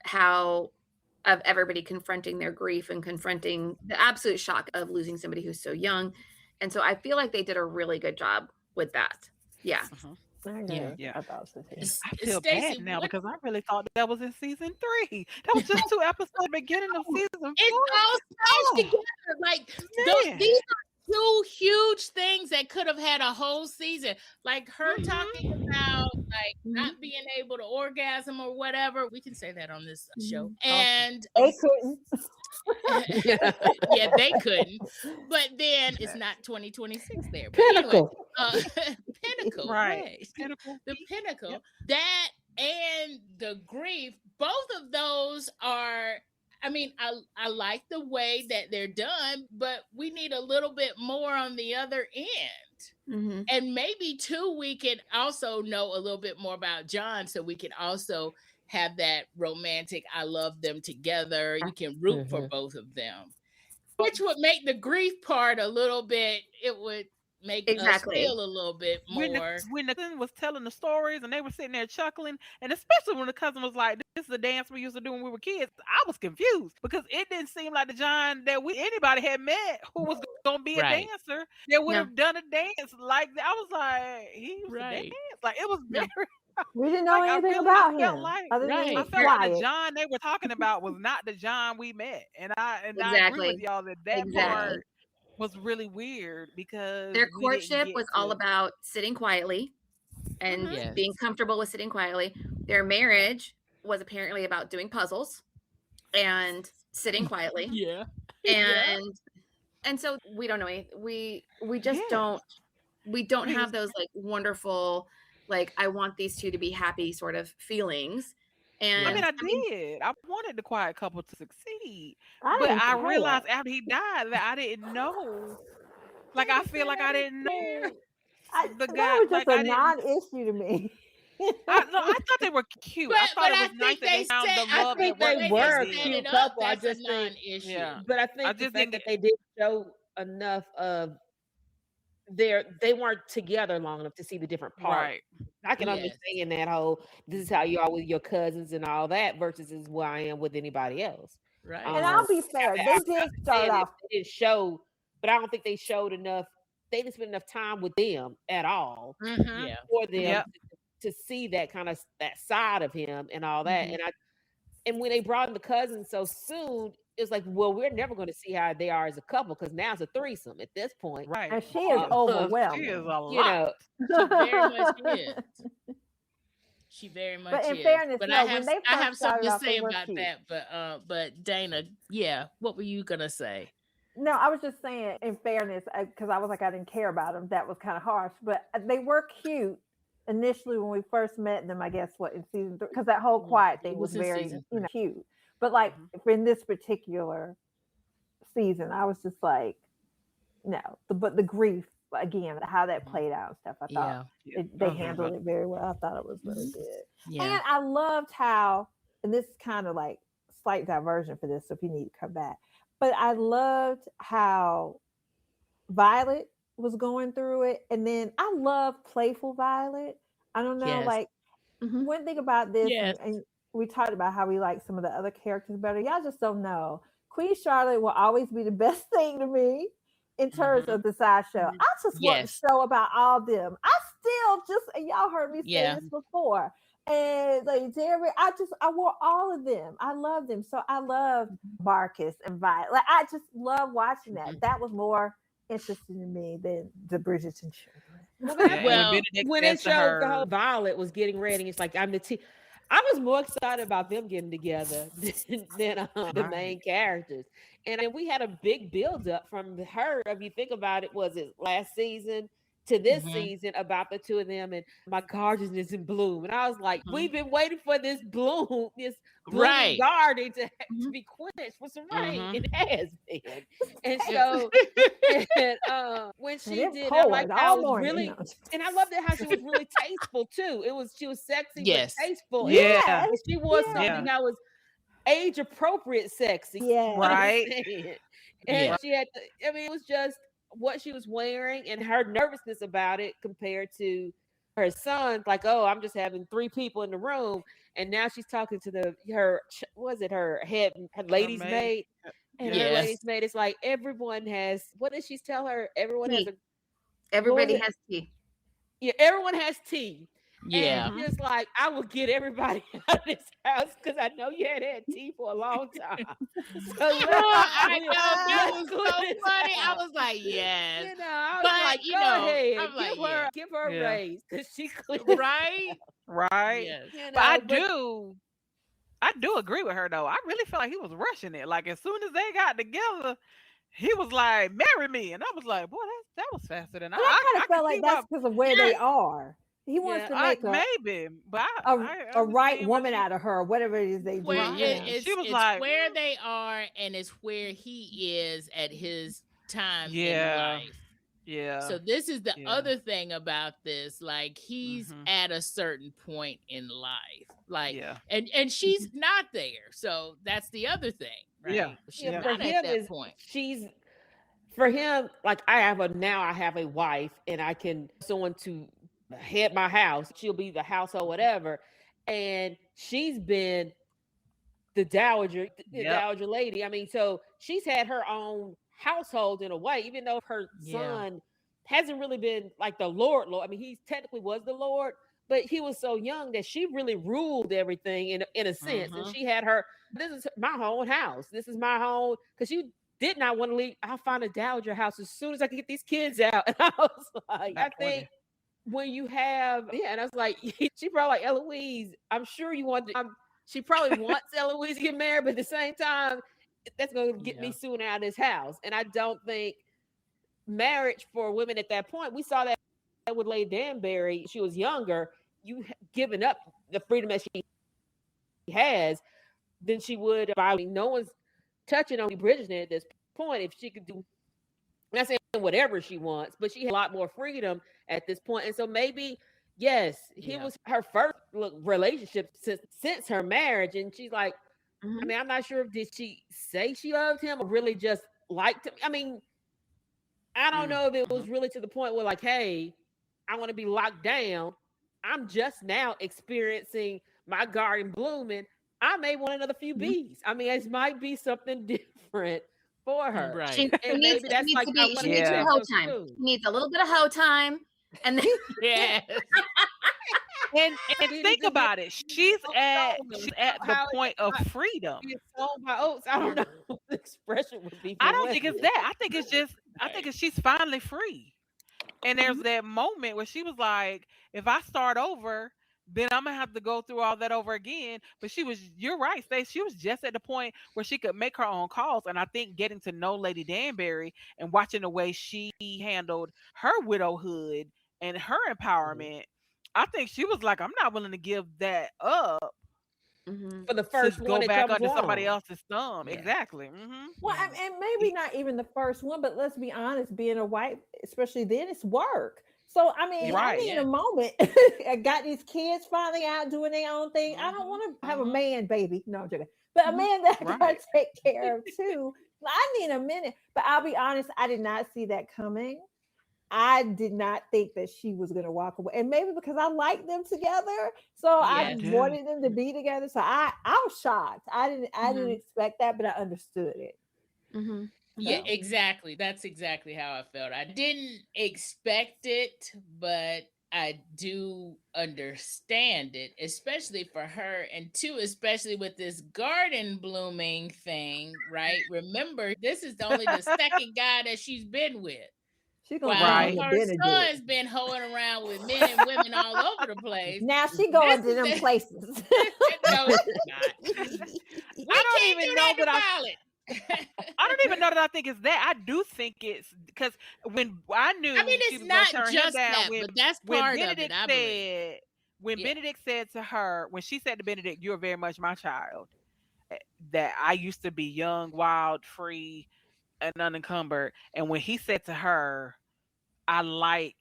Speaker 4: everybody confronting their grief and confronting the absolute shock of losing somebody who's so young. And so I feel like they did a really good job with that. Yeah.
Speaker 2: I agree.
Speaker 1: Yeah.
Speaker 3: Yeah.
Speaker 2: I thought so too.
Speaker 3: I feel
Speaker 1: Stacey,
Speaker 3: bad now
Speaker 1: what-
Speaker 3: because I really thought that was in season 3. That was just 2 episodes beginning of season 4.
Speaker 1: It's all smashed
Speaker 3: Oh,
Speaker 1: together. Like
Speaker 3: man.
Speaker 1: these are two huge things that could have had a whole season, like her talking about like not being able to orgasm or whatever. We can say that on this show, and
Speaker 2: They couldn't.
Speaker 1: yeah, they couldn't. But then it's not 2026 there. But anyway, pinnacle,
Speaker 3: Right.
Speaker 1: the pinnacle, that and the grief, both of those are, I mean, I like the way that they're done, but we need a little bit more on the other end. And maybe too, we could also know a little bit more about John, so we could also have that romantic, I love them together. You can root for both of them, which would make the grief part a little bit, it would make us feel a little bit more.
Speaker 3: When the cousin was telling the stories and they were sitting there chuckling, and especially when the cousin was like, "This is a dance we used to do when we were kids," I was confused because it didn't seem like the John that anybody had met who was going to be a dancer that would have done a dance like that. I was like, he used to dance, like it was very.
Speaker 2: We didn't know anything about him.
Speaker 3: I felt like the John they were talking about was not the John we met, and I agree with y'all that part was really weird because
Speaker 4: their courtship was all about sitting quietly and being comfortable with sitting quietly. Their marriage was apparently about doing puzzles and sitting quietly. And so we don't know anything. We just don't have those like wonderful, like, I want these two to be happy sort of feelings. And
Speaker 3: I mean, I wanted the quiet couple to succeed, but I realized after he died that I didn't know. Like, I feel like I didn't know the guy.
Speaker 2: That was just a non-issue to me.
Speaker 3: I thought they were cute. I thought it was nice that they found the love.
Speaker 5: I think they were a cute couple. I just think, but I think the fact that they didn't show enough of they weren't together long enough to see the different parts.
Speaker 3: Right.
Speaker 5: I can understand that whole, this is how you are with your cousins and all that versus is where I am with anybody else.
Speaker 1: Right.
Speaker 2: And I'll be fair, they did start off.
Speaker 5: They didn't show, but I don't think they showed enough. They didn't spend enough time with them at all for them to see that kind of that side of him and all that. And when they brought in the cousins so soon, it's like, well, we're never going to see how they are as a couple because now it's a threesome at this point.
Speaker 3: Right.
Speaker 2: And she is overwhelmed.
Speaker 3: She is a lot.
Speaker 1: She very much is. She very much
Speaker 2: but in
Speaker 1: is.
Speaker 2: fairness,
Speaker 1: but
Speaker 2: no,
Speaker 1: I have something to say about that. But Dana, what were you gonna say?
Speaker 2: No, I was just saying, in fairness, because I was like, I didn't care about them. That was kind of harsh, but they were cute initially when we first met them. I guess in season 3, because that whole quiet thing was very cute. But like in this particular season, I was just like, no. But the grief again, how that played out and stuff, I thought they handled it very well. I thought it was really good. And I loved how, and this is kind of like slight diversion for this, so if you need to come back. But I loved how Violet was going through it, and then I love playful Violet. I don't know, like one thing about this, and we talked about how we like some of the other characters better. Y'all just don't know. Queen Charlotte will always be the best thing to me in terms of the sideshow. I just want to show about all them. I still just, and y'all heard me say this before. And like Danbury, I want all of them. I love them. So I love Marcus and Violet. Like, I just love watching that. That was more interesting to me than the Bridgerton children.
Speaker 5: Well, when it showed the whole Violet was getting ready, it's like, I'm the team. I was more excited about them getting together than the main characters. And we had a big build up from her. If you think about it, was it last season to this season about the two of them, and my garden is in bloom. And I was like, we've been waiting for this bloom, this blooming garden to be quenched for some rain. It has been. And so when she did, I like how it was really, and I loved it how she was really tasteful too. She was sexy, but tasteful.
Speaker 3: Yeah.
Speaker 5: And she wore something that was age appropriate sexy.
Speaker 2: Yeah.
Speaker 3: Right.
Speaker 5: And she had, it was just what she was wearing and her nervousness about it compared to her son. Like, oh, I'm just having 3 people in the room, and now she's talking to her lady's maid, and her lady's maid is like, everyone has, what does she tell her? Everybody has tea. Yeah, everyone has tea.
Speaker 1: Yeah.
Speaker 5: And just like, I will get everybody out of this house because I know you had tea for a long time. So
Speaker 1: I know that
Speaker 5: let's
Speaker 1: was
Speaker 5: clear
Speaker 1: so
Speaker 5: this
Speaker 1: funny. I
Speaker 5: out.
Speaker 1: was like, yes.
Speaker 5: You know, I was
Speaker 1: But
Speaker 5: like,
Speaker 1: you
Speaker 5: go
Speaker 1: know,
Speaker 5: ahead,
Speaker 1: I'm like, yeah.
Speaker 5: give her a
Speaker 3: Yeah.
Speaker 5: raise because she cleared this
Speaker 1: Right?
Speaker 3: Right.
Speaker 1: Yes.
Speaker 5: you
Speaker 3: But I
Speaker 5: know, but
Speaker 3: do agree with her though. I really feel like he was rushing it. Like as soon as they got together, he was like, "Marry me," and I was like, "Boy, that was faster than
Speaker 2: But I kind
Speaker 3: I
Speaker 2: of
Speaker 3: can
Speaker 2: felt
Speaker 3: see
Speaker 2: like
Speaker 3: why."
Speaker 2: that's because of where they
Speaker 4: Yes.
Speaker 2: are. He wants
Speaker 5: yeah,
Speaker 2: to
Speaker 3: I
Speaker 2: make
Speaker 3: maybe, but I
Speaker 2: a right
Speaker 3: understand why
Speaker 2: woman
Speaker 3: she.
Speaker 2: out of her, whatever it is they do.
Speaker 1: Where
Speaker 2: You
Speaker 3: Right.
Speaker 2: know.
Speaker 3: She was
Speaker 1: it's
Speaker 3: like,
Speaker 1: where they are and it's where he is at his time in
Speaker 3: yeah,
Speaker 1: life.
Speaker 3: yeah,
Speaker 1: So this is the
Speaker 3: yeah.
Speaker 1: other thing about this. Like he's
Speaker 3: Mhm.
Speaker 1: at a certain point in life. Like
Speaker 3: Yeah.
Speaker 1: and she's not there. So that's the other thing,
Speaker 3: Yeah.
Speaker 1: right? She's
Speaker 5: yeah.
Speaker 3: Yeah.
Speaker 5: For
Speaker 1: not at
Speaker 5: him
Speaker 1: that
Speaker 5: is
Speaker 1: point.
Speaker 5: for him like I have a wife and I can someone to head my house. She'll be the household whatever, and she's been the
Speaker 3: Yep.
Speaker 5: dowager lady. I mean, so she's had her own household in a way, even though her
Speaker 1: Yeah.
Speaker 5: son hasn't really been like the Lord. I mean, he technically was the Lord, but he was so young that she really ruled everything in a sense. And
Speaker 3: Mhm.
Speaker 5: she had her, this is my own house. This is my home. Because she did not want to leave. I'll find a dowager house as soon as I can get these kids out. And I was like, I
Speaker 3: Back
Speaker 5: think
Speaker 3: 20.
Speaker 5: when you have, yeah, and I was like, she probably like, Eloise, I'm sure you want to, she probably wants Eloise to get married, but at the same time, that's going to get me
Speaker 3: Yeah.
Speaker 5: soon out of this house. And I don't think marriage for women at that point, we saw that with Lady Danbury, she was younger, you giving up the freedom that she has, than she would. I mean, no one's touching on Bridgerton at this point. If she could do, I'm not saying whatever she wants, but she had a lot more freedom at this point. And so maybe, yes, he
Speaker 1: Yeah.
Speaker 5: was her first relationship since her marriage. And she's like, I mean, I'm not sure if did she say she loved him or really just liked him. I mean, I don't know if it was
Speaker 3: Mhm.
Speaker 5: really to the point where like, hey, I want to be locked down. I'm just now experiencing my garden blooming. I may want another few bees. I mean, it might be something different for her.
Speaker 1: Right.
Speaker 5: And maybe that's
Speaker 4: Needs
Speaker 5: like
Speaker 4: to
Speaker 5: I
Speaker 4: be
Speaker 5: want
Speaker 4: she
Speaker 5: to
Speaker 4: needs some
Speaker 3: Yeah.
Speaker 5: check
Speaker 4: hoe
Speaker 5: her
Speaker 4: time.
Speaker 5: too.
Speaker 4: She needs a little bit of hoe time, and then
Speaker 1: Yes.
Speaker 3: And
Speaker 5: See,
Speaker 3: think
Speaker 5: this is
Speaker 3: about it. She's at the
Speaker 5: how
Speaker 3: point of
Speaker 5: it
Speaker 3: freedom.
Speaker 5: gets sown by oats. I don't know what the expression would be
Speaker 3: I
Speaker 5: for
Speaker 3: don't think it's
Speaker 5: women.
Speaker 3: that. I think it's just I think
Speaker 1: Right.
Speaker 3: it's she's finally free. And there's that moment where she was like, if I start over, then I'm gonna have to go through all that over again. But you're right, Stacey. She was just at the point where she could make her own calls. And I think getting to know Lady Danbury and watching the way she handled her widowhood and her empowerment, I think she was like, I'm not willing to give that up
Speaker 5: For the
Speaker 3: to
Speaker 5: first one
Speaker 3: go
Speaker 5: that
Speaker 3: back
Speaker 5: comes
Speaker 3: under somebody
Speaker 5: along.
Speaker 3: else's thumb.
Speaker 1: Yeah.
Speaker 3: Exactly. Hmm.
Speaker 2: Well,
Speaker 1: Yeah.
Speaker 2: and maybe not even the first one, but let's be honest, being a wife, especially then, it's work. So I mean,
Speaker 1: Yeah.
Speaker 2: I
Speaker 3: Right.
Speaker 2: need a
Speaker 1: Yeah.
Speaker 2: moment. I got these kids finally out doing their own thing. I don't
Speaker 3: Hmm.
Speaker 2: want to have a
Speaker 3: Hmm.
Speaker 2: man baby. No, I'm joking. But a man that I gotta
Speaker 3: Right.
Speaker 2: take care of too. I need a minute. But I'll be honest, I did not see that coming. I did not think that she was going to walk away, and maybe because I liked them together, so I
Speaker 3: Me
Speaker 1: Yes.
Speaker 3: too.
Speaker 2: wanted them to be together. So I was shocked. I didn't expect that, but I understood it.
Speaker 1: Yeah,
Speaker 2: So
Speaker 1: exactly. That's exactly how I felt. I didn't expect it, but I do understand it, especially for her. And two, especially with this garden blooming thing, right? Remember, this is only the second guy that she's been with.
Speaker 2: she's gonna go
Speaker 1: While
Speaker 2: on
Speaker 3: Right.
Speaker 2: to
Speaker 1: her
Speaker 2: Benedict.
Speaker 1: son's been hoeing around with men and women all over the place.
Speaker 2: Now she
Speaker 1: This
Speaker 2: going to
Speaker 1: is
Speaker 2: them
Speaker 1: the
Speaker 2: places.
Speaker 1: no, she's not. We
Speaker 3: I don't
Speaker 1: can't
Speaker 3: even
Speaker 1: do
Speaker 3: know
Speaker 1: that
Speaker 3: that
Speaker 1: to Violet.
Speaker 3: I don't even know that I think it's that. I do think it's because when I
Speaker 1: I mean,
Speaker 3: knew she
Speaker 1: it's
Speaker 3: was gonna
Speaker 1: not
Speaker 3: turn him
Speaker 1: just
Speaker 3: down
Speaker 1: that, but that's part of it, I believe.
Speaker 3: When
Speaker 1: Yeah.
Speaker 3: Benedict said to her, when she said to Benedict, "You're very much my child," that I used to be young, wild, free, and unencumbered, and when he said to her, I like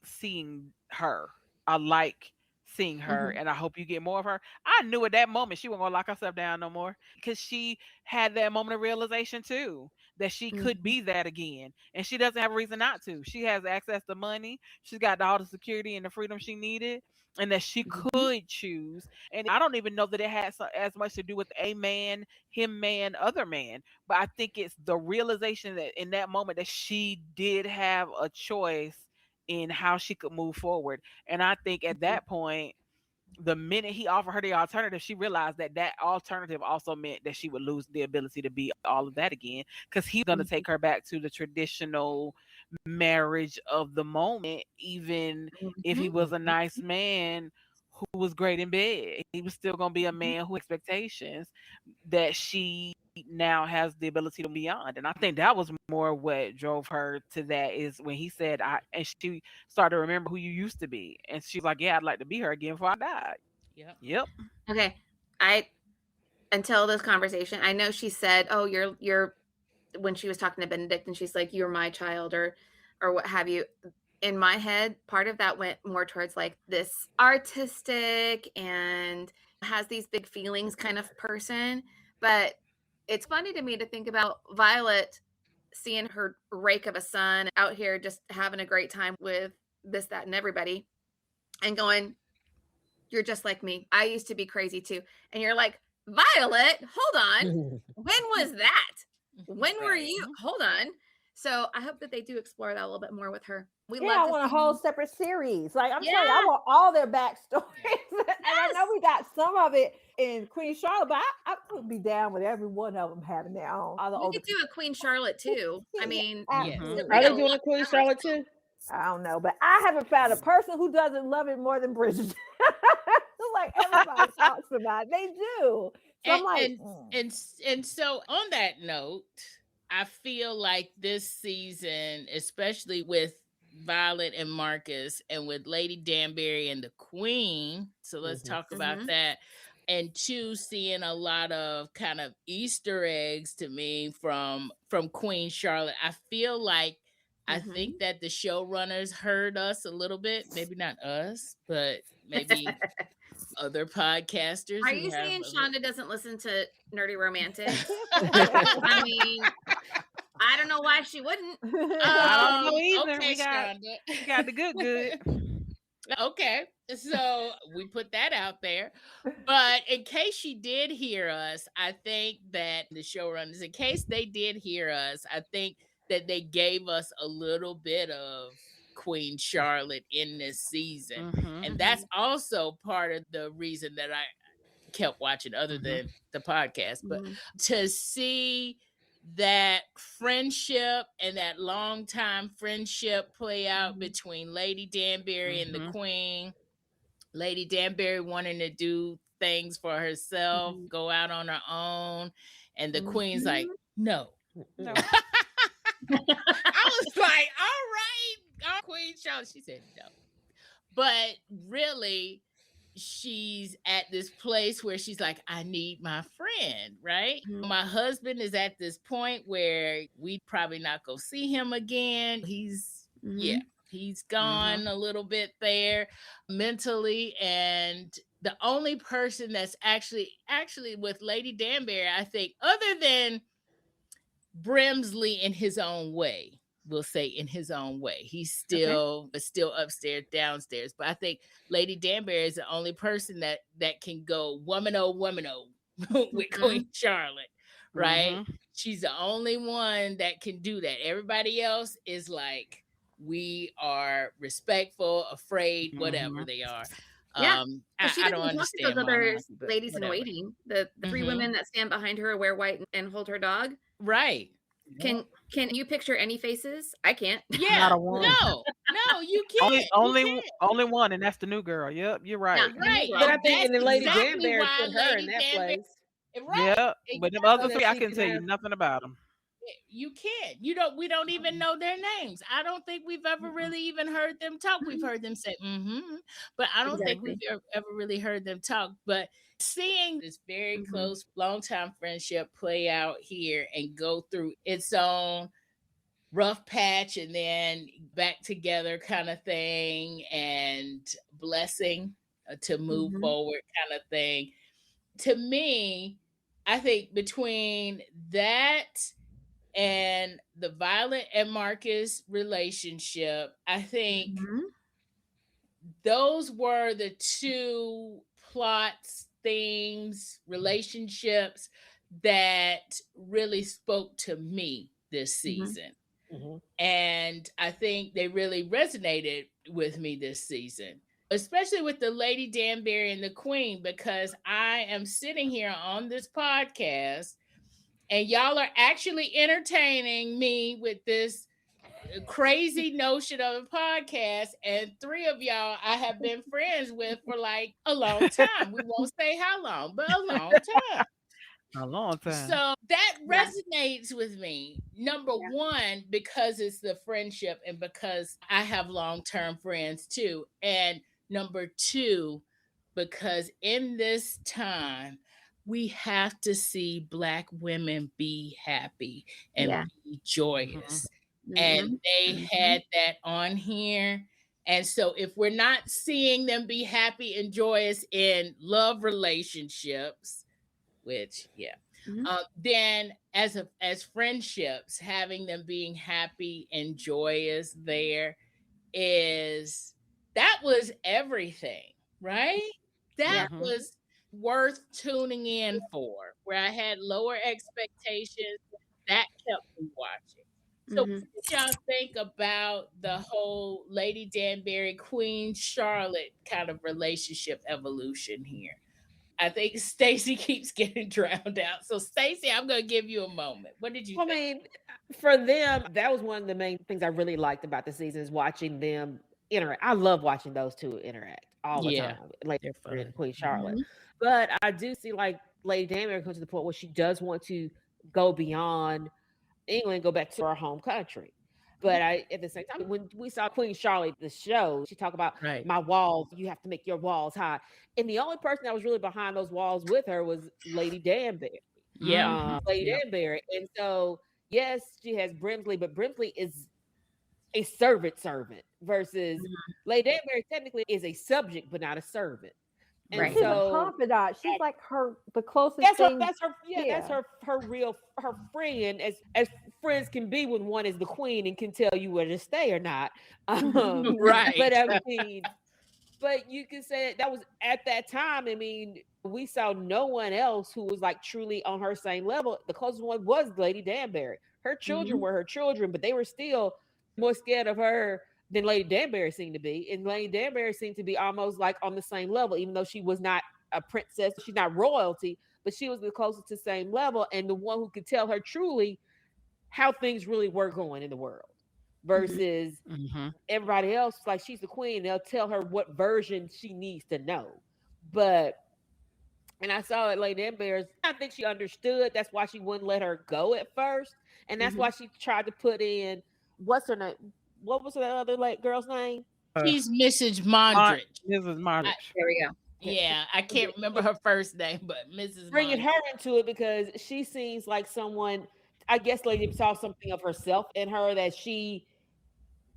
Speaker 3: seeing her. I like seeing her, and I hope you get more of her. I knew at that moment she wasn't gonna lock herself down no more because she had that moment of realization too that she could be that again, and she doesn't have a reason not to. She has access to money. She's got all the security and the freedom she needed, and that she could choose. And I don't even know that it has as much to do with a man, him, man, other man. But I think it's the realization that in that moment that she did have a choice in how she could move forward. And I think at that point, the minute he offered her the alternative, she realized that that alternative also meant that she would lose the ability to be all of that again, because he's going to take her back to the traditional marriage of the moment, even if he was a nice man who was great in bed. He was still going to be a man who expectations that she now has the ability to be beyond. And I think that was more what drove her to that, is when he said, and she started to remember who you used to be. And she's like, yeah, I'd like to be her again before I died. Yep.
Speaker 4: Okay. Until this conversation, I know she said, oh, you're, when she was talking to Benedict and she's like, you're my child, or what have you. In my head, part of that went more towards like this artistic and has these big feelings kind of person. But it's funny to me to think about Violet seeing her rake of a son out here just having a great time with this, that, and everybody, and going, you're just like me. I used to be crazy too. And you're like, Violet, hold on. When was that? When were you? Hold on. So I hope that they do explore that a little bit more with her.
Speaker 2: I want a whole separate series. Like, I'm telling you, I want all their backstories. And I know we got some of it in Queen Charlotte, but I would be down with every one of them having their own.
Speaker 4: We could do a Queen Charlotte too. I mean,
Speaker 5: are they doing a Queen Charlotte too?
Speaker 2: I don't know, but I haven't found a person who doesn't love it more than Bridgerton. Like everybody talks about it. They do. So I'm like,
Speaker 1: and so on that note, I feel like this season, especially with Violet and Marcus and with Lady Danbury and the Queen, so let's talk about that. And two, seeing a lot of kind of Easter eggs to me from Queen Charlotte. I feel like I think that the showrunners heard us a little bit, maybe not us, but maybe other podcasters.
Speaker 4: Are you saying Shonda doesn't listen to Nerdy Romantic? I mean, I don't know why she wouldn't.
Speaker 3: I don't know either.
Speaker 1: Okay,
Speaker 3: we got the good.
Speaker 1: Okay, so we put that out there. But in case she did hear us, I think that the showrunners, in case they did hear us, I think that they gave us a little bit of Queen Charlotte in this season. And that's also part of the reason that I kept watching, other than the podcast. But to see that friendship and that long time friendship play out between Lady Danbury and the Queen. Lady Danbury wanting to do things for herself, go out on her own, and the Queen's like, no. I was like, all right, Queen Charlotte. She said no. But really, she's at this place where she's like, I need my friend, right? My husband is at this point where we probably not go see him again. He's gone a little bit there mentally. And the only person that's actually with Lady Danbury, I think, other than Brimsley in his own way, we'll say in his own way, he's still upstairs, downstairs. But I think Lady Danbury is the only person that can go woman with Queen Charlotte, right? She's the only one that can do that. Everybody else is like, we are respectful, afraid, whatever they are.
Speaker 4: Yeah,
Speaker 1: I don't understand
Speaker 4: those other ladies in waiting. The three women that stand behind her, wear white, and hold her dog.
Speaker 1: Right.
Speaker 4: Can you picture any faces? I can't.
Speaker 1: Yeah.
Speaker 5: Not a one.
Speaker 1: No, you can't.
Speaker 3: Only one, and that's the new girl. Yep, you're right.
Speaker 4: Yeah,
Speaker 1: Right.
Speaker 5: But I think
Speaker 1: That's
Speaker 5: in the Lady
Speaker 1: exactly
Speaker 5: Danbury
Speaker 1: why
Speaker 5: put her in
Speaker 1: Lady
Speaker 5: that
Speaker 1: Danbury-
Speaker 5: place.
Speaker 1: Right.
Speaker 3: Yeah, but the other three, I can tell you
Speaker 5: have-
Speaker 3: nothing about them.
Speaker 1: You can't. We don't even know their names. I don't think we've ever really even heard them talk. We've heard them say, but I don't think we've ever really heard them talk. But seeing this very close, long-time friendship play out here and go through its own rough patch and then back together kind of thing, and blessing to move forward kind of thing. To me, I think between that and the Violet and Marcus relationship, I think those were the two plots, themes, relationships that really spoke to me this season. And I think they really resonated with me this season, especially with the Lady Danbury and the Queen, because I am sitting here on this podcast and y'all are actually entertaining me with this crazy notion of a podcast. And three of y'all I have been friends with for like a long time. We won't say how long, but a long time.
Speaker 3: A long time.
Speaker 1: So that
Speaker 4: Yeah.
Speaker 1: resonates with me. Number
Speaker 4: Yeah.
Speaker 1: one, because it's the friendship and because I have long-term friends too. And number two, because in this time, we have to see Black women be happy and
Speaker 4: Yeah.
Speaker 1: be joyous.
Speaker 4: Mhm.
Speaker 1: And they
Speaker 4: Mhm.
Speaker 1: had that on here. And so if we're not seeing them be happy and joyous in love relationships, which
Speaker 4: Mhm.
Speaker 1: then as friendships, having them being happy and joyous there that was everything, right? That
Speaker 3: Yeah.
Speaker 1: was worth tuning in for, where I had lower expectations. That kept me watching. So what
Speaker 4: Mhm.
Speaker 1: did y'all think about the whole Lady Danbury, Queen Charlotte kind of relationship evolution here? I think Stacy keeps getting drowned out. So Stacy, I'm going to give you a moment. What did you
Speaker 5: I
Speaker 1: think?
Speaker 5: mean, for them, that was one of the main things I really liked about the season is watching them interact. I love watching those two interact all the
Speaker 1: Yeah,
Speaker 5: time, like
Speaker 1: they're fun.
Speaker 5: and Queen Charlotte.
Speaker 1: Mhm.
Speaker 5: But I do see like Lady Danbury come to the point where she does want to go beyond England, go back to her home country. But I, at the same time, when we saw Queen Charlotte, the show, she talked about
Speaker 1: Right.
Speaker 5: my walls. You have to make your walls high, and the only person that was really behind those walls with her was Lady Danbury.
Speaker 1: Yeah.
Speaker 5: Lady
Speaker 1: Yep.
Speaker 5: Danbury. And so, yes, she has Brimsley, but Brimsley is a servant versus Lady Danbury technically is a subject, but not a servant. And
Speaker 4: Right.
Speaker 2: She's a
Speaker 5: so
Speaker 2: confidant. She's like the closest
Speaker 5: that's her
Speaker 2: thing.
Speaker 5: that's her real her friend as friends can be when one is the queen and can tell you where to stay or not.
Speaker 1: Right.
Speaker 5: But I mean, but you can say that was at that time. I mean, we saw no one else who was like truly on her same level. The closest one was Lady Danbury. Her children were her children, but they were still more scared of her than Lady Danbury seemed to be. And Lady Danbury seemed to be almost like on the same level, even though she was not a princess, she's not royalty, but she was the closest to the same level and the one who could tell her truly how things really were going in the world versus everybody else. Like, she's the queen, they'll tell her what version she needs to know. But and I saw it Lady Danbury, I think she understood that's why she wouldn't let her go at first, and that's why she tried to put in, what's her name, what was the other girl's name?
Speaker 1: She's Mrs. Mondridge.
Speaker 3: Mrs. Mondridge.
Speaker 4: There we go.
Speaker 1: Yeah, I can't remember her first name, but Mrs.
Speaker 5: Bringing
Speaker 1: Mondridge.
Speaker 5: her into it because she seems like someone, I guess Lady saw something of herself in her that she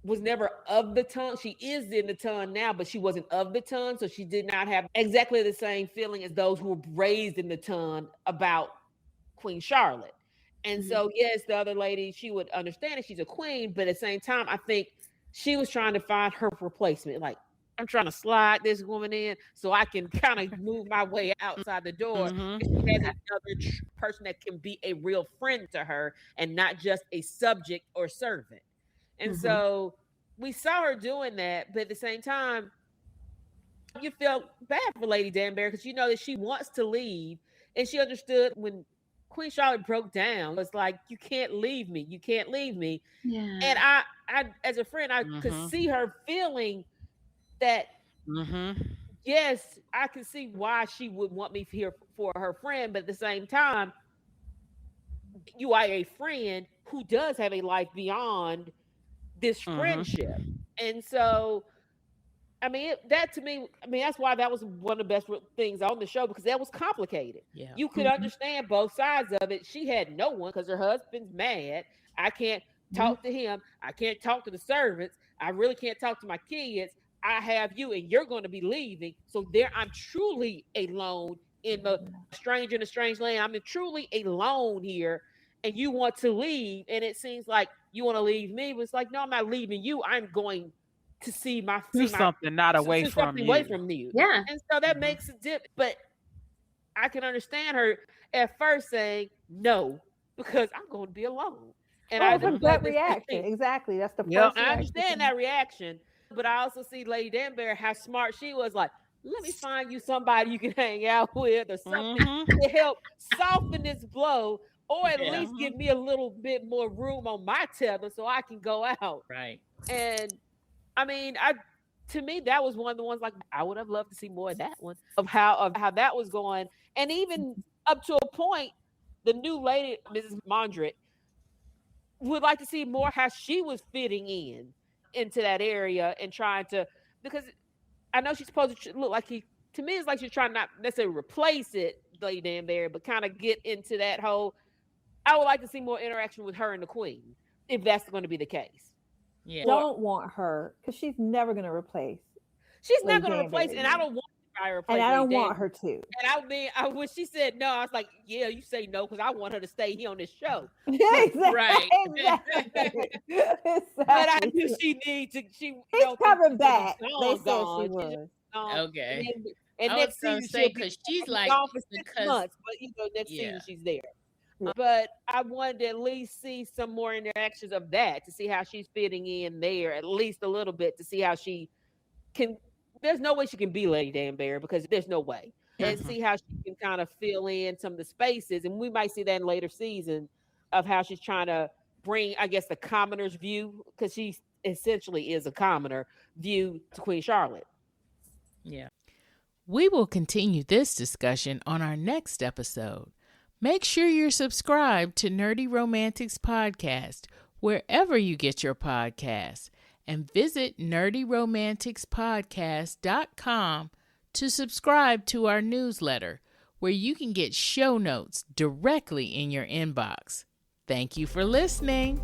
Speaker 5: was never of the ton. She is in the ton now, but she wasn't of the ton. So she did not have exactly the same feeling as those who were raised in the ton about Queen Charlotte. And so, yes, the other lady, she would understand that she's a queen, but at the same time, I think she was trying to find her replacement. Like, I'm trying to slide this woman in so I can kind of move my way outside the door. And she has another person that can be a real friend to her and not just a subject or servant. And so we saw her doing that, but at the same time, you felt bad for Lady Danbury because you know that she wants to leave, and she understood when Queen Charlotte broke down. It's like, you can't leave me, you can't leave me.
Speaker 4: Yeah.
Speaker 5: And I as a friend, I could see her feeling that. Yes, I can see why she would want me here for her friend, but at the same time, you are a friend who does have a life beyond this friendship. And so, I mean, that to me, I mean, that's why that was one of the best things on the show, because that was complicated.
Speaker 1: Yeah.
Speaker 5: You could understand both sides of it. She had no one because her husband's mad. I can't talk to him. I can't talk to the servants. I really can't talk to my kids. I have you, and you're going to be leaving. So there, I'm truly alone in the stranger in a strange land. I'm truly alone here, and you want to leave. And it seems like you want to leave me, but it's like, no, I'm not leaving you. I'm going to see
Speaker 3: something not away from you.
Speaker 5: Away from you.
Speaker 4: Yeah.
Speaker 5: And so that makes a dip. But I can understand her at first saying no, because I'm going to be alone. And
Speaker 2: Oh,
Speaker 5: I
Speaker 2: it's a
Speaker 5: just
Speaker 2: gut
Speaker 5: like to
Speaker 2: reaction.
Speaker 5: see.
Speaker 2: Exactly. That's the
Speaker 5: Yeah,
Speaker 2: first
Speaker 5: I
Speaker 2: reaction.
Speaker 5: understand that reaction, but I also see Lady Danbury how smart she was. Like, let me find you somebody you can hang out with or something to help soften this blow, or at
Speaker 1: Yeah.
Speaker 5: least give me a little bit more room on my tether so I can go out.
Speaker 1: Right.
Speaker 5: And I mean, to me that was one of the ones like I would have loved to see more of that one of how that was going, and even up to a point, the new lady, Mrs. Mondrick, would like to see more how she was fitting into that area and trying to, because I know she's supposed to look like to me it's like she's trying not necessarily replace it, Lady Danbury, but kind of get into that whole. I would like to see more interaction with her and the Queen, if that's going to be the case.
Speaker 1: Yeah.
Speaker 2: Don't want her because she's never going to replace.
Speaker 5: She's
Speaker 2: Lady
Speaker 5: not going to replace,
Speaker 2: Danbury,
Speaker 5: and I don't want her to replace.
Speaker 2: And I don't
Speaker 5: Lady
Speaker 2: want
Speaker 5: Danbury.
Speaker 2: her to.
Speaker 5: And when she said no, I was like, yeah, you say no because I want her to stay here on this show.
Speaker 2: Exactly.
Speaker 1: Right.
Speaker 2: Exactly.
Speaker 5: But I knew she needed to. She's
Speaker 2: coming back. They
Speaker 5: Gone,
Speaker 2: said
Speaker 5: gone.
Speaker 2: she was.
Speaker 1: Okay.
Speaker 5: And
Speaker 1: I
Speaker 5: next
Speaker 1: was gonna
Speaker 5: season
Speaker 1: say because she's like
Speaker 5: gone for 6
Speaker 1: because
Speaker 5: months, but next season she's there. But I wanted to at least see some more interactions of that to see how she's fitting in there, at least a little bit, to see how she can. There's no way she can be Lady Danbury because there's no way, and see how she can kind of fill in some of the spaces, and we might see that in later season of how she's trying to bring, I guess, the commoner's view, because she essentially is a commoner view to Queen Charlotte.
Speaker 1: Yeah. We will continue this discussion on our next episode. Make sure you're subscribed to Nerdy Romantics Podcast wherever you get your podcasts, and visit nerdyromanticspodcast.com to subscribe to our newsletter, where you can get show notes directly in your inbox. Thank you for listening.